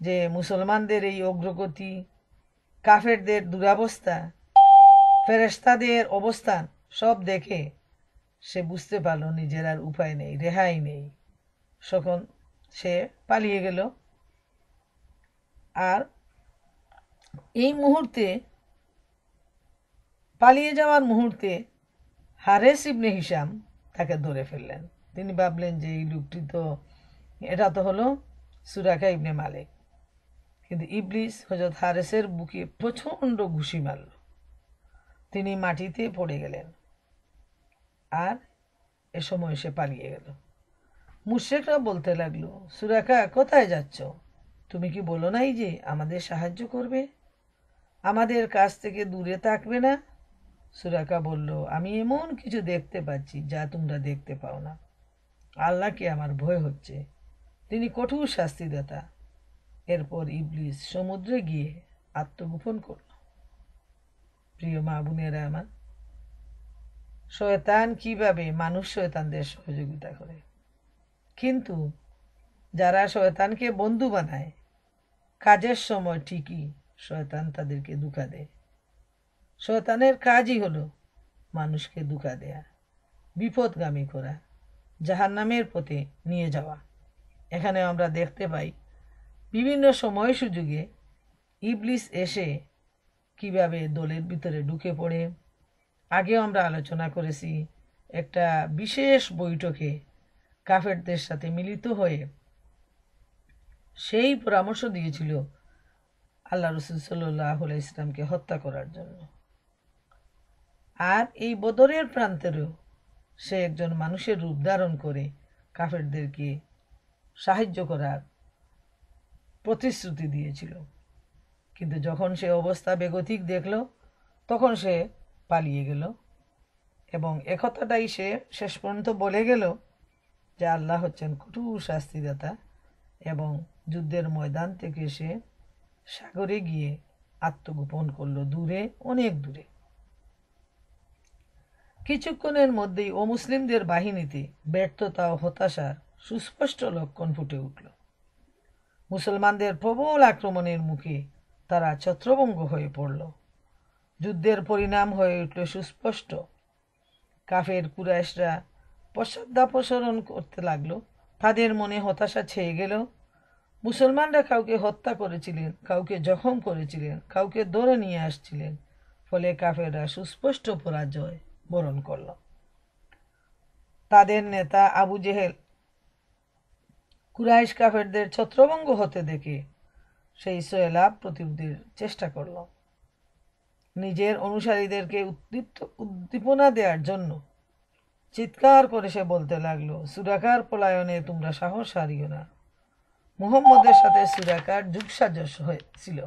যে মুসলমানদের এই অগ্রগতি, কাফেরদের দুরবস্থা, ফেরেশতাদের অবস্থান সব দেখে সে বুঝতে পারল নিজের আর উপায় নেই, রেহাই নেই। তখন সে পালিয়ে গেল। আর এই মুহূর্তে, পালিয়ে যাওয়ার মুহূর্তে হারেস ইবনে হিশাম তাকে ধরে ফেললেন। তিনি ভাবলেন যে এই লোকটি তো, এটা তো হলো সুরাকা ইবনে মালিক। কিন্তু ইবলিস হযরত হারেসের বুকে প্রচণ্ড ঘুষি মারল। তিনি মাটিতে পড়ে গেলেন। আর এ সময় সে পালিয়ে গেল। মুশরিকরা বলতে লাগলো, সুরাকা কোথায় যাচ্ছ? তুমি কি বলো নাই যে আমাদের সাহায্য করবে, আমাদের কাছ থেকে দূরে থাকবে না? সুরাকা বলল, আমি এমন কিছু দেখতে পাচ্ছি যা তোমরা দেখতে পাও না। আল্লাহকে আমার ভয় হচ্ছে, তিনি কঠোর শাস্তিদাতা। এরপর ইবলিস সমুদ্রে গিয়ে আত্মগোপন করল। প্রিয় মা বোনেরা আমার, শয়তান কিভাবে মানুষ শয়তানদের সহযোগিতা করে, কিন্তু যারা শয়তানকে বন্ধু বানায়, কাজের সময় ঠিকই শয়তান তাদেরকে ধোঁকা দেয়। শয়তানের কাজই হলো মানুষকে ধোঁকা দেয়া, বিপদগামী করা, জাহান্নামের পথে নিয়ে যাওয়া। এখানে আমরা দেখতে পাই বিভিন্ন সময় সুযোগে ইবলিস এসে কিভাবে দলের ভিতরে ঢুকে পড়ে। আগেও আমরা আলোচনা করেছি, একটা বিশেষ বৈঠকে কাফেরদের সাথে মিলিত হয়ে সেই পরামর্শ দিয়েছিল আল্লাহ রসুল সাল্লাল্লাহু আলাইহি ইসলামকে হত্যা করার জন্য। আর এই বদরের প্রান্তেরও সে একজন মানুষের রূপ ধারণ করে কাফেরদেরকে সাহায্য করার প্রতিশ্রুতি দিয়েছিল। কিন্তু যখন সে অবস্থা বেগতিক দেখল, তখন সে পালিয়ে গেল এবং একথাটাই সে শেষ পর্যন্ত বলে গেল যে আল্লাহ হচ্ছেন কঠোর শাস্তিদাতা, এবং যুদ্ধের ময়দান থেকে সে সাগরে গিয়ে আত্মগোপন করলো, দূরে, অনেক দূরে। কিছুক্ষণের মধ্যেই অমুসলিমদের বাহিনীতে ব্যর্থতা ও হতাশার সুস্পষ্ট লক্ষণ ফুটে উঠল। মুসলমানদের প্রবল আক্রমণের মুখে তারা ছত্রভঙ্গ হয়ে পড়ল। যুদ্ধের পরিণাম হয়ে উঠল সুস্পষ্ট। কাফের কুরাইশরা পশ্চাদাপসরণ করতে লাগলো। তাদের মনে হতাশা ছেয়ে গেল। মুসলমানরা কাউকে হত্যা করেছিলেন, কাউকে জখম করেছিলেন, কাউকে ধরে নিয়ে আসছিলেন। ফলে কাফেররা সুস্পষ্ট পরাজয় বরণ করল। তাদের নেতা আবু জেহেল কুরাইশ কাফেরদের ছত্রভঙ্গ হতে দেখে সেই সয়লাভ প্রতিরোধের চেষ্টা করল। নিজের অনুসারীদেরকে উদ্দীপনা দেওয়ার জন্য চিৎকার করে সে বলতে লাগলো, সুরাকার পলায়নে তোমরা সাহস হারিও না। মুহাম্মদের সাথে সুরাকার যুগসাজশ হয়েছিল।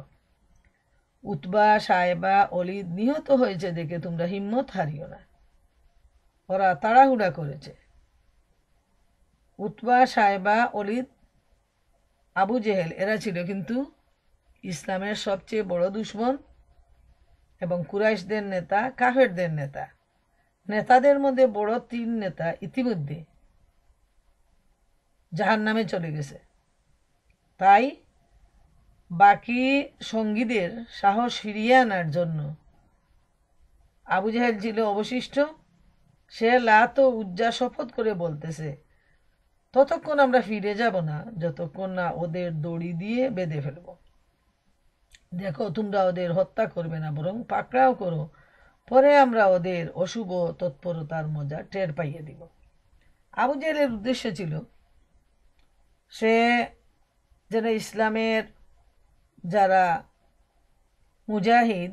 উতবা, সায়েবা, অলিদ নিহত হয়েছে দেখে তোমরা হিম্মত হারিও না। ওরা তাড়াহুড়া করেছে। উতবা, সায়েবা, অলিদ, আবু জেহেল এরা ছিল কিন্তু ইসলামের সবচেয়ে বড় দুশমন এবং কুরাইশদের নেতা, কাফেরদের নেতা। নেতাদের মধ্যে বড় 3 নেতা ইতিমধ্যে জাহান্নামে চলে গেছে। তাই বাকি সঙ্গীদের সাহস ফিরিয়ে আনার জন্য আবু জেহেল ছিল অবশিষ্ট। সে লাত ও উজ্জা শপথ করে বলতেছে, ততক্ষণ আমরা ফিরে যাব না যতক্ষণ না ওদের দড়ি দিয়ে বেঁধে ফেলব। দেখো, তোমরা ওদের হত্যা করবে না, বরং পাকড়াও করো, পরে আমরা ওদের অশুভ তৎপরতার মজা টের পাইয়ে দিব। আবু জেহেলের উদ্দেশ্য ছিল সে যেন ইসলামের যারা মুজাহিদ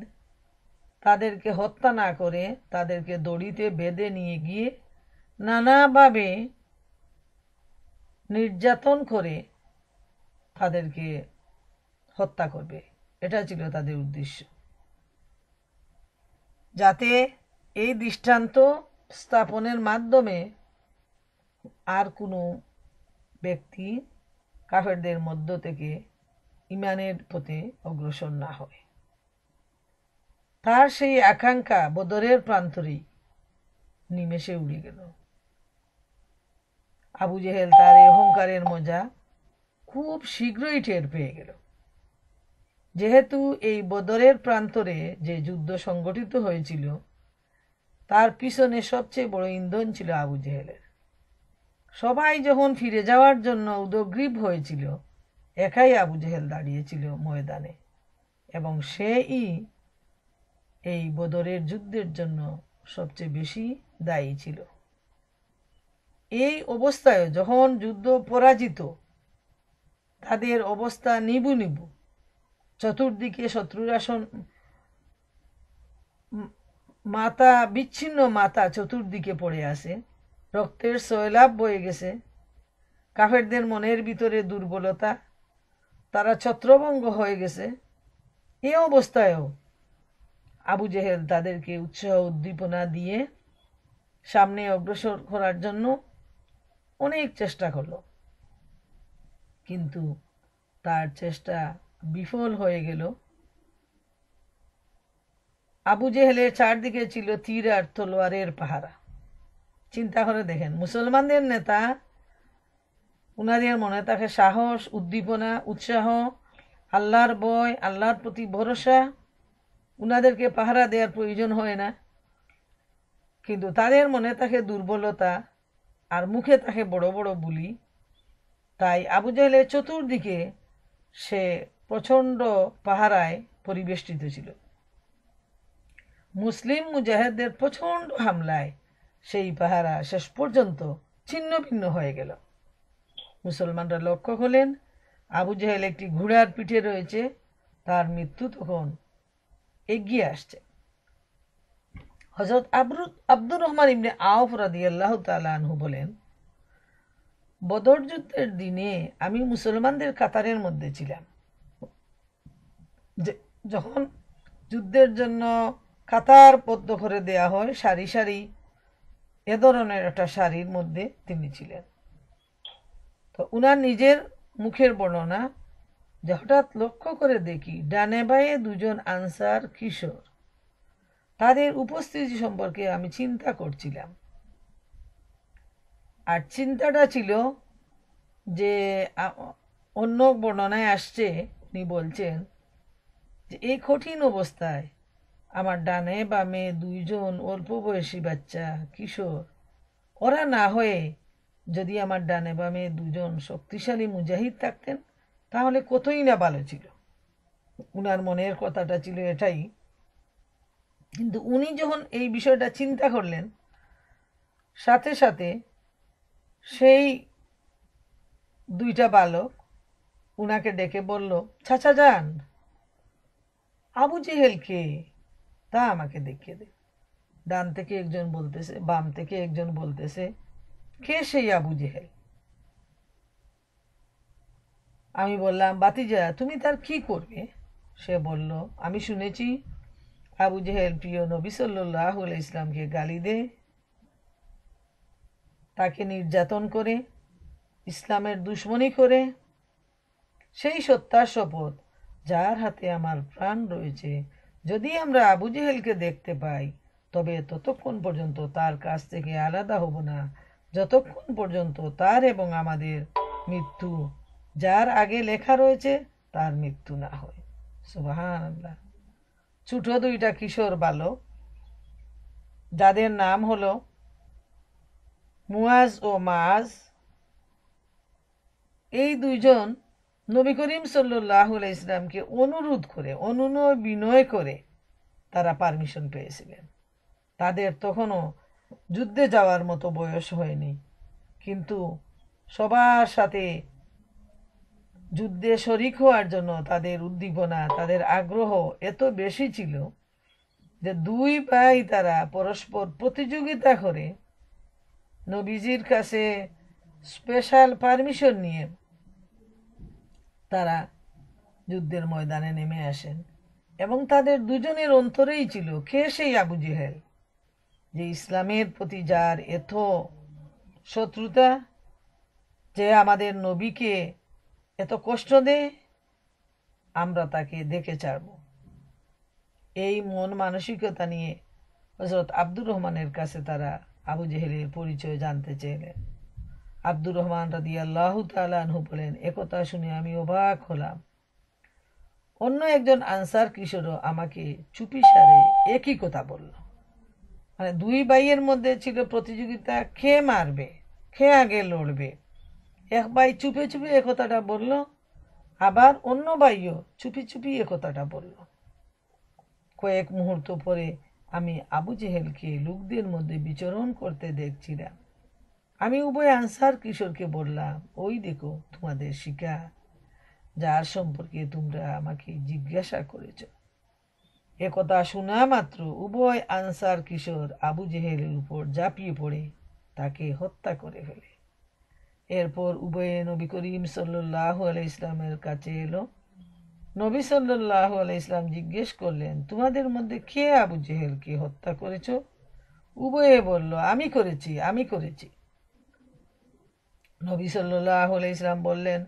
তাদেরকে হত্যা না করে তাদেরকে দড়িতে বেঁধে নিয়ে গিয়ে নানাভাবে নির্যাতন করে তাদেরকে হত্যা করবে। এটা ছিল তাদের উদ্দেশ্য, যাতে এই দৃষ্টান্ত স্থাপনের মাধ্যমে আর কোনো ব্যক্তি কাফেরদের মধ্য থেকে ইমানের পথে অগ্রসর না হয়। তার সেই আকাঙ্ক্ষা বদরের প্রান্তরেই নিমেষে উড়ে গেল। আবু জেহেল তার এই অহংকারের মজা খুব শীঘ্রই টের পেয়ে গেল। যেহেতু এই বদরের প্রান্তরে যে যুদ্ধ সংগঠিত হয়েছিল তার পিছনে সবচেয়ে বড় ইন্ধন ছিল আবু জেহেলের। সবাই যখন ফিরে যাওয়ার জন্য উদগ্রীব হয়েছিল, একাই আবু জেহেল দাঁড়িয়েছিল ময়দানে, এবং সেই এই বদরের যুদ্ধের জন্য সবচেয়ে বেশি দায়ী ছিল। এই অবস্থায় যখন যুদ্ধ পরাজিত, তাদের অবস্থা নিবু নিবু, চতুর্দিকে শত্রুরা মাথা বিচ্ছিন্ন মাথা চতুর্দিকে পড়ে আছে, রক্তের সয়লাভ বয়ে গেছে। কাফেরদের মনের ভিতরে দুর্বলতা, তারা ছত্রভঙ্গ হয়ে গেছে। এই অবস্থায়ও আবু জেহেল তাদেরকে উৎসাহ উদ্দীপনা দিয়ে সামনে অগ্রসর করার জন্য অনেক চেষ্টা করল, কিন্তু তার চেষ্টা বিফল হয়ে গেল। আবু জেহেলের চারদিকে ছিল তীর আর তলোয়ারের পাহারা। চিন্তা করে দেখেন, মুসলমানদের নেতা, উনাদের মনে থাকে সাহস, উদ্দীপনা, উৎসাহ, আল্লাহর ভয়, আল্লাহর প্রতি ভরসা, উনাদেরকে পাহারা দেওয়ার প্রয়োজন হয় না। কিন্তু তাদের মনে থাকে দুর্বলতা, আর মুখে থাকে বড় বড় বুলি। তাই আবু জেহেলের চতুর্দিকে সে প্রচণ্ড পাহারায় পরিবেষ্টিত ছিল। মুসলিম মুজাহিদদের প্রচণ্ড হামলায় সেই পাহারা শেষ পর্যন্ত ছিন্ন ভিন্ন হয়ে গেল। মুসলমানরা লক্ষ্য করলেন আবু জেহেল একটি ঘোড়ার পিঠে রয়েছে, তার মৃত্যু তখন এগিয়ে আসছে। হযরত আব্দুর রহমান ইবনে আওফ রাদিয়াল্লাহু তাআলা আনহু বলেন, বদর যুদ্ধের দিনে আমি মুসলমানদের কাতারের মধ্যে ছিলাম। যখন যুদ্ধের জন্য কাতারবদ্ধ করে দেয়া হয়, সারি সারি, এ ধরনের একটা সারির মধ্যে তিনি ছিলেন। তো উনার নিজের মুখের বর্ণনা যে হঠাৎ লক্ষ্য করে দেখি ডানে বাঁয়ে দুজন আনসার কিশোর, তাদের উপস্থিতি সম্পর্কে আমি চিন্তা করছিলাম। আর চিন্তাটা ছিল যে অন্য বর্ণনায় আসছে, উনি বলছেন যে এই কঠিন অবস্থায় আমার ডানে বামে দুইজন অল্প বয়সী বাচ্চা কিশোর, ওরা না হয়ে যদি আমার ডানে বামে দুজন শক্তিশালী মুজাহিদ থাকতেন তাহলে কতই না ভালো ছিল। উনার মনের কথাটা ছিল এটাই। কিন্তু উনি যখন এই বিষয়টা চিন্তা করলেন, সাথে সাথে সেই দুইটা বালক উনাকে ডেকে বলল, চাচা যান, আবু জেহেল কে তা আমাকে দেখিয়ে দে। ডান থেকে একজন বলতেছে, বাম থেকে একজন বলতেছে, কে সেই আবু জেহেল? আমি বললাম, বাতিজা তুমি তার কি করবে? সে বলল, আমি শুনেছি আবু জেহেল প্রিয় নবী সাল্লাল্লাহু আলাইহি ইসলামকে গালি দেয়, তাকে নির্যাতন করে, ইসলামের দুশমনি করে। সেই সত্তার শপথ যার হাতে আমার প্রাণ রয়েছে, যদি আমরা আবু জেহেলকে দেখতে পাই তবে ততক্ষণ পর্যন্ত তার কাছ থেকে আলাদা হব না যতক্ষণ পর্যন্ত তার এবং আমাদের মৃত্যু যার আগে লেখা রয়েছে তার মৃত্যু না হয়। সুবহানাল্লাহ। ছোট দুইটা কিশোর বালক, যাদের নাম হলো মুয়াজ ও মাজ, এই দুইজন নবী করিম সাল্লাল্লাহু আলাইহি ইসলামকে অনুরোধ করে, অনুনয় বিনয় করে তারা পারমিশন পেয়েছিলেন। তাদের তখনও যুদ্ধে যাওয়ার মতো বয়স হয়নি, কিন্তু সবার সাথে যুদ্ধে শরিক হওয়ার জন্য তাদের উদ্দীপনা, তাদের আগ্রহ এত বেশি ছিল যে দুই ভাই তারা পরস্পর প্রতিযোগিতা করে নবীজির কাছে স্পেশাল পারমিশন নিয়ে তারা যুদ্ধের ময়দানে নেমে আসেন। এবং তাদের দুজনের অন্তরেই ছিল কে সেই আবু জেহেল, যে ইসলামের প্রতি যার এত শত্রুতা, যে আমাদের নবীকে এত কষ্ট দেয়, আমরা তাকে দেখে ছাড়ব। এই মন মানসিকতা নিয়ে হযরত আব্দুর রহমানের কাছে তারা আবু জেহেলের পরিচয় জানতে চাইলেন। আব্দুর রহমান রাদিয়াল্লাহু তাআলা আনহু বলেন, একথা শুনে আমি অবাক হলাম। অন্য একজন আনসার কিশোরও আমাকে চুপিসারে একই কথা বলল। মানে দুই ভাইয়ের মধ্যে ছিল প্রতিযোগিতা, কে মারবে, কে আগে লড়বে। এক ভাই চুপে চুপে একথাটা বলল, আবার অন্য ভাইও চুপি চুপি একথাটা বলল। কয়েক মুহূর্ত পরে আমি আবু জেহেলকে লোকদের মধ্যে বিচরণ করতে দেখছিলাম। আমি উভয় আনসার কিশোরকে বললাম, ওই দেখো তোমাদের শিকার, যার সম্পর্কে তোমরা আমাকে জিজ্ঞাসা করেছ। একথা শোনা মাত্র উভয় আনসার কিশোর আবু জেহেলের উপর ঝাঁপিয়ে পড়ে তাকে হত্যা করে ফেলে। এরপর উভয়ে নবী করিম সাল্লাল্লাহু আলাইহি ইসলামের কাছে এলো। নবী সাল্লাল্লাহু আলাইহি ইসলাম জিজ্ঞেস করলেন, তোমাদের মধ্যে কে আবু জেহেলকে হত্যা করেছ? উভয়ে বলল, আমি করেছি, আমি করেছি। নবী সাল্লাল্লাহু আলাইহি ইসলাম বললেন,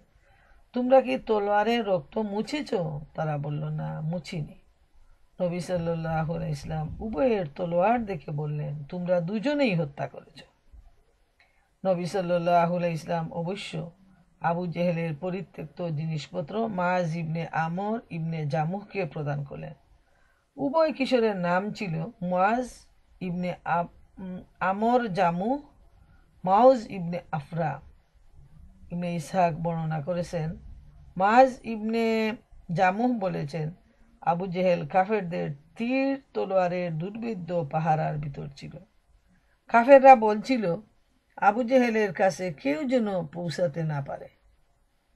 তোমরা কি তলোয়ারের রক্ত মুছেছ? তারা বলল, না, মুছিনি। নবী সাল্লাল্লাহু আলাইহি ইসলাম উভয়ের তলোয়ার দেখে বললেন, তোমরা দুজনেই হত্যা করেছ। নবী সাল্লাল্লাহু আলাইহি ইসলাম অবশ্য আবু জেহেলের পরিত্যক্ত জিনিসপত্র মাজ ইবনে আমর ইবনে জামুহকে প্রদান করলেন। উভয় কিশোরের নাম ছিল মুয়াজ ইবনে আমর জামুহ, মাউজ ইবনে আফরা। ইবনে ইসহাক বর্ণনা করেছেন, মাজ ইবনে জামুহ বলেছেন, আবু জেহেল কাফেরদের তীর তলোয়ারের দুর্বিদ্ধ পাহারার ভিতর ছিল। কাফেররা বলছিল, আবু জেহেলের কাছে কেউ যেন পৌঁছাতে না পারে।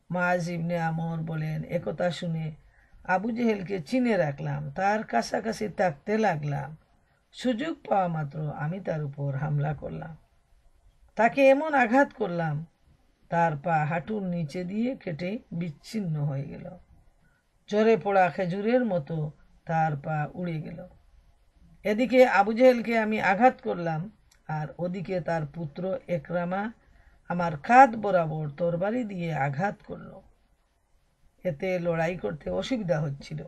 মাজ ইবনে আমর বলেন, একথা শুনে আবু জেহেলকে চিনে রাখলাম, তার কাছাকাছি থাকতে লাগলাম। সুযোগ পাওয়া মাত্র আমি তার উপর হামলা করলাম। তাকে এমন আঘাত করলাম, তার পা হাঁটুর নিচে দিয়ে কেটে বিচ্ছিন্ন হয়ে গেল। ঝরে পড়া খেজুরের মতো তার পা উড়ে গেল। এদিকে আবু জেহেলকে আমি আঘাত করলাম, আর ওদিকে তার পুত্র একরামা আমার কাঁধ বরাবর তরবারি দিয়ে আঘাত করল। এতে লড়াই করতে অসুবিধা হচ্ছিল।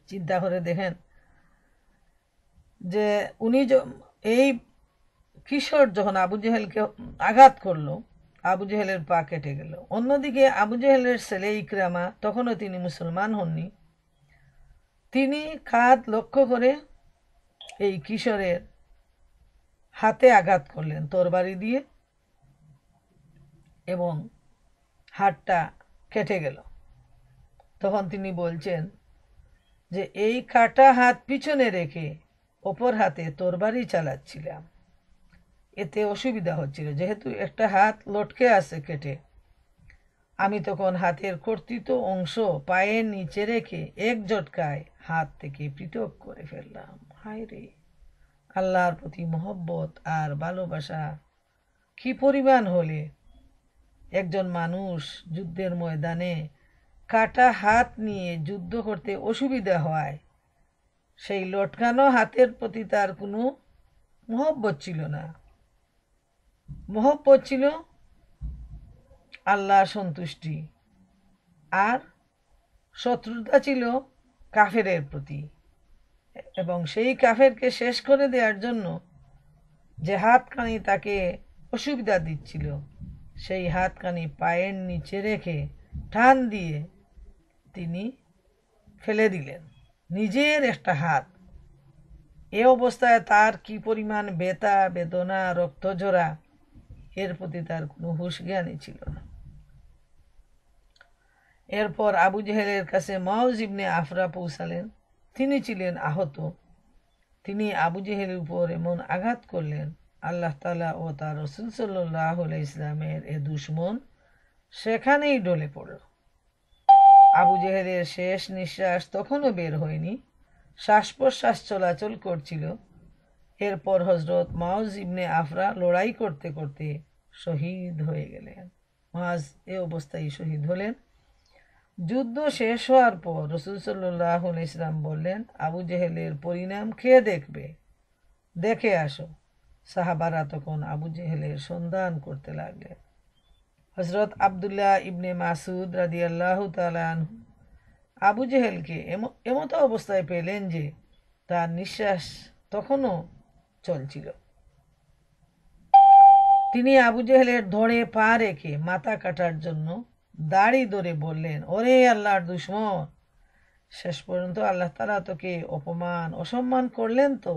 চিন্তা করে দেখেন যে এই কিশোর যখন আবু জেহেলকে আঘাত করলো, আবু জেহেলের পা কেটে গেল। অন্যদিকে আবু জেহেলের ছেলে ইকরামা, তখনও তিনি মুসলমান হননি, তিনি কাঁধ লক্ষ্য করে এই কিশোরের হাতে আঘাত করলেন তরবারি দিয়ে, এবং হাতটা কেটে গেল। তখন তিনি বলছেন যে এই কাটা হাত পিছনে রেখে অপর হাতে তরবারি চালাচ্ছিলাম, এতে অসুবিধা হচ্ছিল, যেহেতু একটা হাত লটকে আছে কেটে। আমি তখন হাতের কর্তৃত অংশ পায়ের নিচে রেখে এক ঝটকায় হাত থেকে পৃথক করে ফেললাম। হায় রে, আল্লাহর প্রতি মহব্বত আর ভালোবাসা কি পরিমাণ হলে একজন মানুষ যুদ্ধের ময়দানে কাটা হাত নিয়ে যুদ্ধ করতে অসুবিধা হয়, সেই লটকানো হাতের প্রতি তার কোনো মহব্বত ছিল না। মহব্বত ছিল আল্লাহর সন্তুষ্টি, আর শত্রুতা ছিল কাফেরের প্রতি। এবং সেই কাফেরকে শেষ করে দেওয়ার জন্য যে হাতখানি তাকে অসুবিধা দিচ্ছিল, সেই হাতখানি পায়ের নিচে রেখে টান দিয়ে তিনি ফেলে দিলেন নিজের একটা হাত। এ অবস্থায় তার কি পরিমাণ ব্যথা বেদনা, রক্তঝরা, এর প্রতি তার কোনো হুঁশ জ্ঞানই ছিল না। এরপর আবু জেহেলের কাছে মাউজ ইবনে আফরা পৌঁছালেন। তিনি ছিলেন আহত। তিনি আবু জেহেলের উপর এমন আঘাত করলেন, আল্লাহ তাআলা ও তার রাসূল সাল্লাল্লাহু আলাইহি ইসলামের এ দুশমন সেখানেই ঢলে পড়ল। আবু জেহেলের শেষ নিঃশ্বাস তখনও বের হয়নি, শ্বাস প্রশ্বাস চলাচল করছিল। এরপর হযরত মাউজ ইবনে আফরা লড়াই করতে করতে শহীদ হয়ে গেলেন। মাউজ এ অবস্থায় শহীদ হলেন। যুদ্ধ শেষ হওয়ার পর রাসূল সাল্লাল্লাহু আলাইহি ইসলাম বললেন, আবু জেহেলের পরিণাম কে দেখবে? দেখে আসো। সাহাবারা তখন আবু জেহেলের সন্ধান করতে লাগলেন। হযরত আব্দুল্লাহ ইবনে মাসউদ রাদিয়াল্লাহু তাআলা আনহু আবু জেহেলকে এমতো অবস্থায় পেলেন যে তার নিঃশ্বাস তখনও চলছিল। তিনি আবু জেহেলের ধরে পা রেখে মাথা কাটার জন্য দাড়ি ধরে বললেন, ওরে আল্লাহর দুশমন, শেষ পর্যন্ত আল্লাহ তাআলা তোকে অপমান অসম্মান করলেন তো?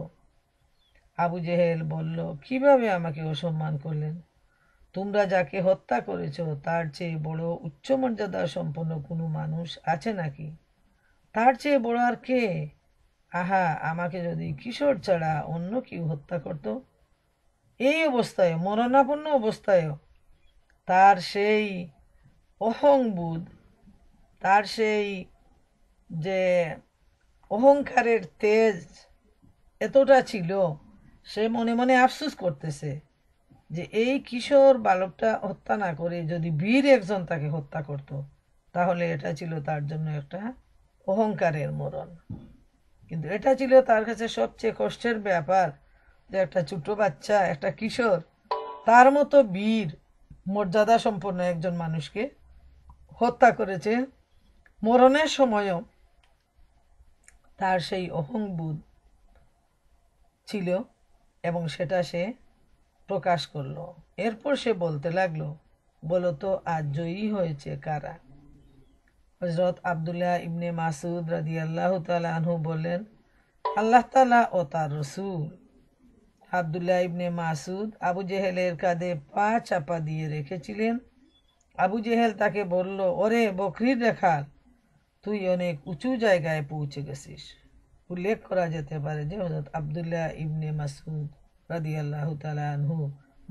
আবু জেহেল বলল, কিভাবে আমাকে অসম্মান করলেন? তোমরা যাকে হত্যা করেছ তার চেয়ে বড় উচ্চ মর্যাদা সম্পন্ন কোনো মানুষ আছে নাকি? তার চেয়ে বড় আর কে? আহা, আমাকে যদি কিশোর ছাড়া অন্য কেউ হত্যা করত, এই অবস্থায়, মরণাপন্ন অবস্থায়, তার সেই অহংবোধ, তার সেই যে অহংকারের তেজ এতটা ছিল, সে মনে মনে আফসোস করতেছে যে এই কিশোর বালকটা হত্যা না করে যদি বীর একজন তাকে হত্যা করত, তাহলে এটা ছিল তার জন্য একটা অহংকারের মরণ। কিন্তু এটা ছিল তার কাছে সবচেয়ে কষ্টের ব্যাপার যে একটা ছোট বাচ্চা, একটা কিশোর, তার মতো বীর মর্যাদা সম্পন্ন একজন মানুষকে হত্যা করেছে। মরণের সময়ও তার সেই অহংবোধ ছিল এবং সেটা সে প্রকাশ করলো। এরপর সে বলতে লাগলো, বলো তো আজ জয়ী হয়েছে কারা? হযরত আব্দুল্লাহ ইবনে মাসুদ রাদিয়াল্লাহু তাআলা আনহু বললেন, আল্লাহ তাআলা ও তার রাসূল। আব্দুল্লাহ ইবনে মাসুদ আবু জেহেলের কাঁধে পা চাপা দিয়ে রেখেছিলেন। আবু জেহেল তাকে বলল, ওরে বকরির রেখাল, তুই অনেক উঁচু জায়গায় পৌঁছে গেছিস। উল্লেখ করা যেতে পারে যে হযরত আব্দুল্লাহ ইবনে মাসুদ রাদিয়াল্লাহু তাআলা আনহু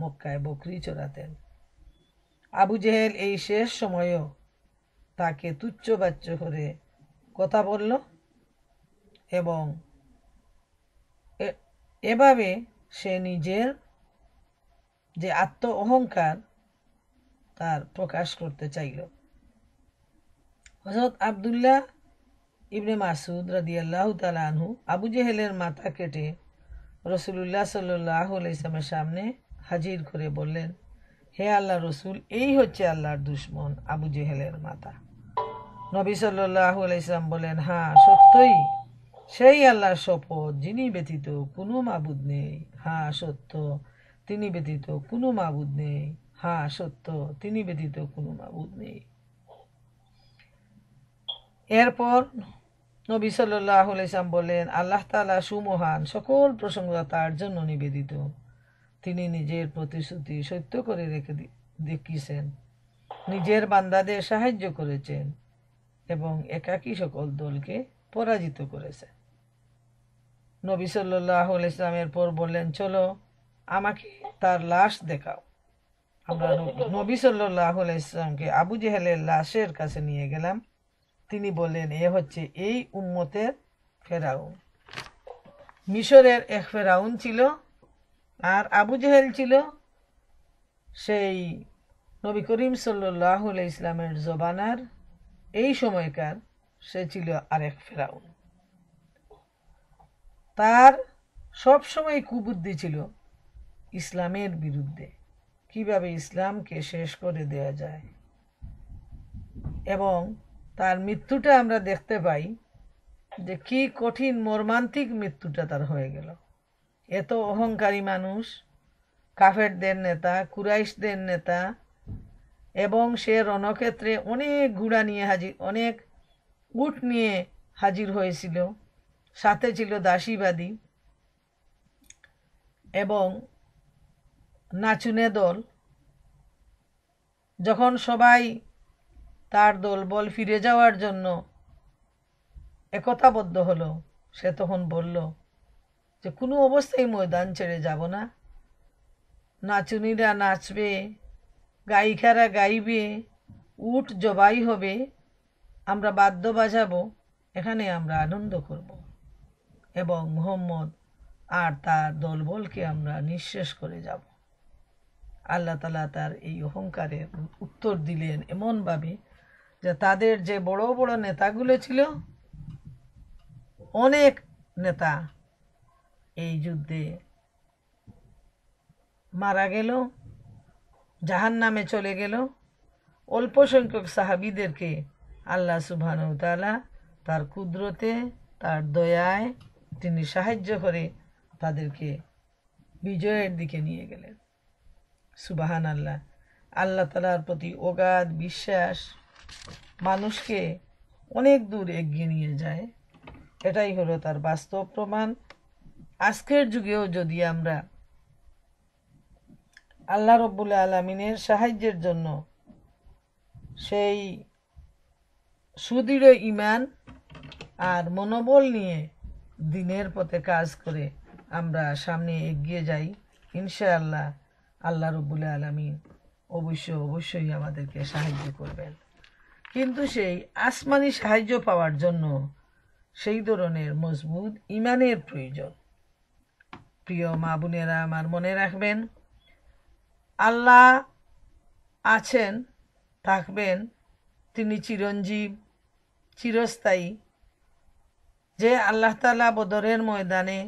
মক্কায় বকরি চড়াতেন। আবু জেহেল এই শেষ সময়েও তাকে তুচ্ছ বাচ্চ করে কথা বলল এবং এভাবে সে নিজের যে আত্ম অহংকার তার প্রকাশ করতে চাইল। হযরত আব্দুল্লাহ ইবনে মাসুদ রাদিয়াল্লাহু তাআলা আনহু আবু জেহেলের মাথা কেটে রাসূলুল্লাহ সাল্লাল্লাহু আলাইহি ওয়াসাল্লামের সামনে হাজির করে বললেন, হে আল্লাহ রসুল, এই হচ্ছে আল্লাহর দুশমন আবু জেহেলের মাথা। নবী সাল্লাল্লাহু আলাইহি ওয়াসাল্লাম বলেন, হ্যাঁ সত্যই, সেই আল্লাহর শপথ যিনি ব্যতীত কোনো মাবুদ নেই। হ্যাঁ সত্য, তিনি ব্যতীত কোনো মাবুদ নেই। হ্যাঁ সত্য, তিনি ব্যতীত কোনো মাবুদ নেই। এরপর নবী সাল্লাল্লাহু আলাইহি ওয়াসাল্লাম বলেন, আল্লাহ তাআলা সুমহান, সকল প্রশংসা তার জন্য নিবেদিত। তিনি নিজের প্রতিশ্রুতি সত্য করে দেখিয়েছেন, নিজের বান্দাদের সাহায্য করেছেন এবং একাকী সকল দলকে পরাজিত করেছেন। নবী সাল্লাল্লাহু আলাইহি ওয়াসাল্লাম এরপর বললেন, চলো আমাকে তার লাশ দেখাও। আমরা নবী সাল্লাল্লাহু আলাইহি ওয়াসাল্লামকে আবু জেহেলের লাশের কাছে নিয়ে গেলাম। তিনি বললেন, এ হচ্ছে এই উম্মতের ফেরাউন। মিশরের এক ফেরাউন ছিল, আর আবু জেহেল ছিল সেই নবী করিম সাল্লাল্লাহু আলাইহি ইসলামের জবানার এই সময়কার সে ছিল আরেক ফেরাউন। তার সব সময় কুবুদ্ধি ছিল ইসলামের বিরুদ্ধে, কিভাবে ইসলামকে শেষ করে দেওয়া যায়। এবং তার মৃত্যুটা আমরা দেখতে পাই যে কি কঠিন মর্মান্তিক মৃত্যুটা তার হয়ে গেল। এত অহংকারী মানুষ, কাফেরদের নেতা, কুরাইশদের নেতা, এবং সে রণক্ষেত্রে অনেক ঘোড়া নিয়ে হাজির, অনেক উট নিয়ে হাজির হয়েছিল, সাথে ছিল দাসীবাদী এবং নাচুনে দল। যখন সবাই তার দলবল ফিরে যাওয়ার জন্য একতাবদ্ধ হলো, সে তখন বলল যে কোনো অবস্থায় ময়দান ছেড়ে যাব না। নাচুনিরা নাচবে, গায়িকারা গাইবে, উট জবাই হবে, আমরা বাদ্য বাজাবো, এখানে আমরা আনন্দ করব এবং মুহাম্মদ আর তার দলবলকে আমরা নিঃশেষ করে যাব। আল্লাহ তাআলা তার এই অহংকারের উত্তর দিলেন এমনভাবে যে তাদের যে বড় বড় নেতাগুলো ছিল, অনেক নেতা এই যুদ্ধে মারা গেল, জাহান্নামে চলে গেল। অল্প সংখ্যক সাহাবীদেরকে আল্লাহ সুবহানাহু ওয়া তাআলা তার কুদরতে, তার দয়ায় তিনি সাহায্য করে তাদেরকে বিজয়ের দিকে নিয়ে গেলেন। সুবহান আল্লাহ। আল্লাহ তাআলার প্রতি অগাধ বিশ্বাস মানুষকে অনেক দূর এগিয়ে নিয়ে যায়, এটাই হলো তার বাস্তব প্রমাণ। আজকের যুগেও যদি আমরা আল্লাহ রব্বুল আলামিনের সাহায্যের জন্য সেই সুদৃঢ় ঈমান আর মনোবল নিয়ে দিনের পথে কাজ করে আমরা সামনে এগিয়ে যাই, ইনশাআল্লাহ আল্লাহ রব্বুল আলামিন অবশ্যই আমাদেরকে সাহায্য করবেন। কিন্তু সেই আসমানি সাহায্য পাওয়ার জন্য সেই ধরনের মজবুত ঈমানের প্রয়োজন। প্রিয় মা বোনেরা আমার, মনে রাখবেন, আল্লাহ আছেন, থাকবেন, তিনি চিরঞ্জীব, চিরস্থায়ী। যে আল্লাহ তাআলা বদরের ময়দানে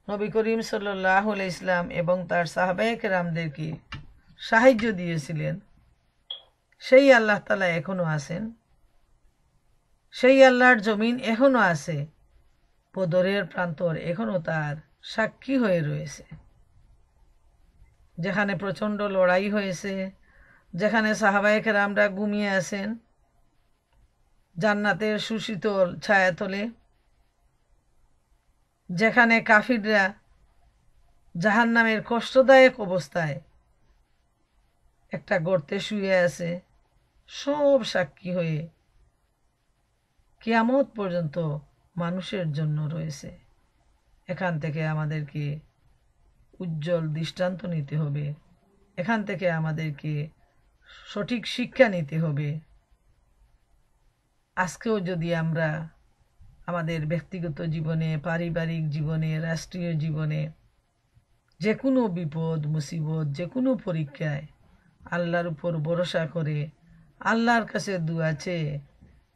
নবী করিম সাল্লাল্লাহু আলাইহি ইসলাম এবং তার সাহাবায়ে কেরামদেরকে সাহায্য দিয়েছিলেন, সেই আল্লাহ তাআলা এখনো আছেন, সেই আল্লাহর জমিন এখনো আছে, বদরের প্রান্তর এখনো তার সাক্ষী হয়ে রয়েছে। যেখানে প্রচণ্ড লড়াই হয়েছে, যেখানে সাহাবায়ে কেরামরা ঘুমিয়ে আছেন জান্নাতের সুশীতল ছায়াতলে, যেখানে কাফিররা জাহান্নামের কষ্টদায়ক অবস্থায় একটা গর্তে শুয়ে আছে, সব সাক্ষী হয়ে কিয়ামত পর্যন্ত মানুষের জন্য রয়েছে। এখান থেকে আমাদেরকে উজ্জ্বল দৃষ্টান্ত নিতে হবে, এখান থেকে আমাদেরকে সঠিক শিক্ষা নিতে হবে। আজকেও যদি আমরা আমাদের ব্যক্তিগত জীবনে, পারিবারিক জীবনে, রাষ্ট্রীয় জীবনে যে কোনো বিপদ মুসিবত, যে কোনো পরীক্ষায় আল্লাহর উপর ভরসা করে আল্লাহর কাছে দোয়া চেয়ে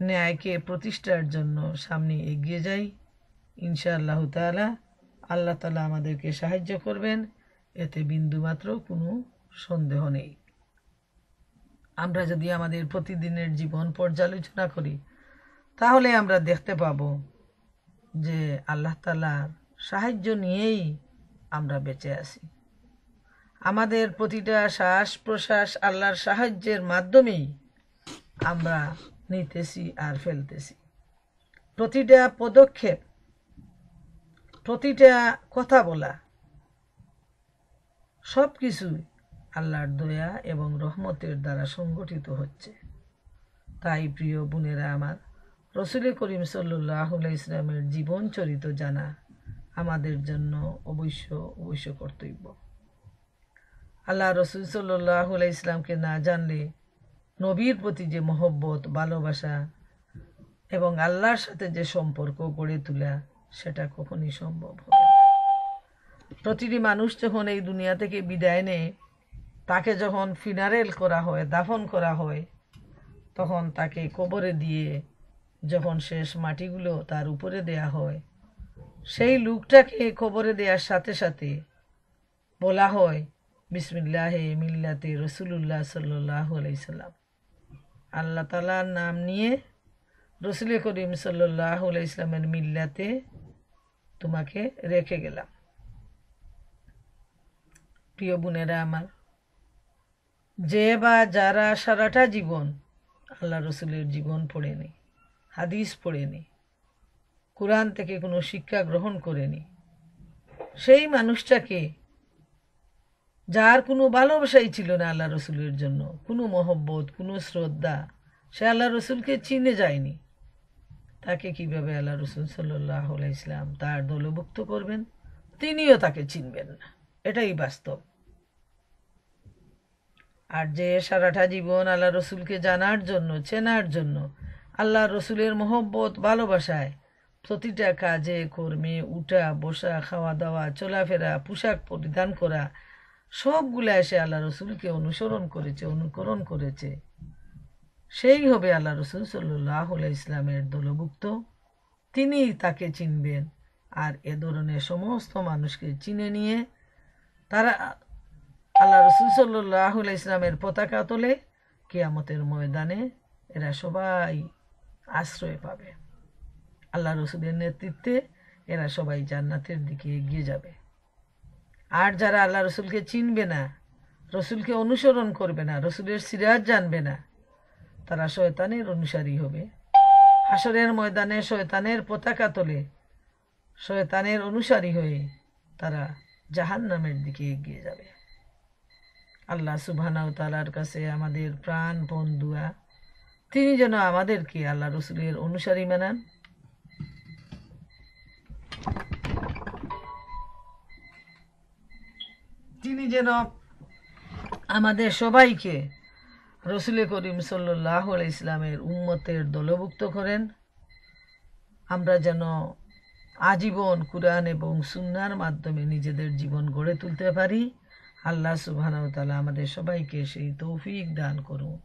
ন্যায়কে প্রতিষ্ঠার জন্য সামনে এগিয়ে যাই, ইনশাআল্লাহ তাআলা আল্লাহ তাআলা আমাদেরকে সাহায্য করবেন, এতে বিন্দুমাত্র কোনো সন্দেহ নেই। আমরা যদি আমাদের প্রতিদিনের জীবন পর্যালোচনা করি তাহলে আমরা দেখতে পাব যে আল্লাহ তাআলার সাহায্য নিয়েই আমরা বেঁচে আছি। আমাদের প্রতিটা শ্বাস প্রশ্বাস আল্লাহর সাহায্যের মাধ্যমেই আমরা নিতেছি আর ফেলতেছি। প্রতিটা পদক্ষেপ, প্রতিটা কথা বলা, সব কিছুই আল্লাহর দয়া এবং রহমতের দ্বারা সংগঠিত হচ্ছে। তাই প্রিয় বোনেরা আমার, রসুল করিম সাল্লাল্লাহু আলাইহি ইসলামের জীবন চরিত জানা আমাদের জন্য অবশ্য কর্তব্য। আল্লাহ রসুল সাল্লাল্লাহু আলাইহি ইসলামকে না জানলে নবীর প্রতি যে মহব্বত, ভালোবাসা এবং আল্লাহর সাথে যে সম্পর্ক গড়ে তোলা, সেটা কখনই সম্ভব হবে না। প্রতিটি মানুষ যখন এই দুনিয়া থেকে বিদায় নেয়, তাকে যখন ফিনারেল করা হয়, দাফন করা হয়, তখন তাকে কবরে দিয়ে যখন শেষ মাটিগুলো তার উপরে দেয়া হয়, সেই লোকটাকে কবরে দেওয়ার সাথে সাথে বলা হয় বিসমিল্লাহে মিল্লাতে রসুলুল্লাহ সাল্লাল্লাহু আলাইহি সাল্লাম। আল্লাহ তাআলার নাম নিয়ে রসুল করিম সাল্লাল্লাহু আলাইহি ইসলামের মিল্লাতে তোমাকে রেখে গেলাম। প্রিয় বোনেরা আমার, যে বা যারা সারাটা জীবন আল্লাহ রসুলের জীবন পড়েনি, হাদিস পড়েনি, কোরআন থেকে কোনো শিক্ষা গ্রহণ করেনি, সেই মানুষটাকে, যার কোনো ভালোবাসাই ছিল না আল্লাহ রসুলের জন্য, কোনো মহব্বত, কোনো শ্রদ্ধা, সে আল্লাহ রসুলকে চিনে যায়নি, তাকে কিভাবে আল্লাহ রসুল সাল্লাল্লাহু আলাইহি ইসলাম তার দলভুক্ত করবেন? তিনিও তাকে চিনবেন না, এটাই বাস্তব। আর যে সারাটা জীবন আল্লাহ রসুলকে জানার জন্য, চেনার জন্য, আল্লাহ রসুলের মহব্বত ভালোবাসায় প্রতিটা কাজে কর্মে, উঠা বসা, খাওয়া দাওয়া, চলাফেরা, পোশাক পরিধান করা, সবগুলা এসে আল্লাহ রসুলকে অনুসরণ করেছে, অনুকরণ করেছে, সেই হবে আল্লাহ রসুল সাল্লাল্লাহু আলাইহি ইসলামের দলভুক্ত, তিনিই তাকে চিনবেন। আর এ ধরনের সমস্ত মানুষকে চিনে নিয়ে তারা আল্লাহ রসুল সাল্লাল্লাহু আলাইহি ইসলামের পতাকা তোলে, কিয়ামতের ময়দানে এরা সবাই আশ্রয় পাবে। আল্লাহ রসুলের নেতৃত্বে এরা সবাই জান্নাতের দিকে এগিয়ে যাবে। আর যারা আল্লাহ রসুলকে চিনবে না, রসুলকে অনুসরণ করবে না, রসুলের সিরাত জানবে না, তারা শয়তানের অনুসারী হবে। হাসরের ময়দানে শয়তানের পতাকা তোলে, শয়তানের অনুসারী হয়ে তারা জাহান্নামের দিকে এগিয়ে যাবে। আল্লাহ সুবহানাহু তাআলার কাছে আমাদের প্রাণপণ দোয়া, তিনি যেন আমাদেরকে আল্লাহ রসুলের অনুসারী বানান। তিনি যেন আমাদের সবাইকে রসুল করিম সাল্লাল্লাহু আলাইহি ইসলামের উম্মতের দলভুক্ত করেন। আমরা যেন আজীবন কুরআন এবং সুন্নাহর মাধ্যমে নিজেদের জীবন গড়ে তুলতে পারি। আল্লাহ সুবহানাহু ওয়া তাআলা আমাদের সবাইকে সেই তৌফিক দান করুন।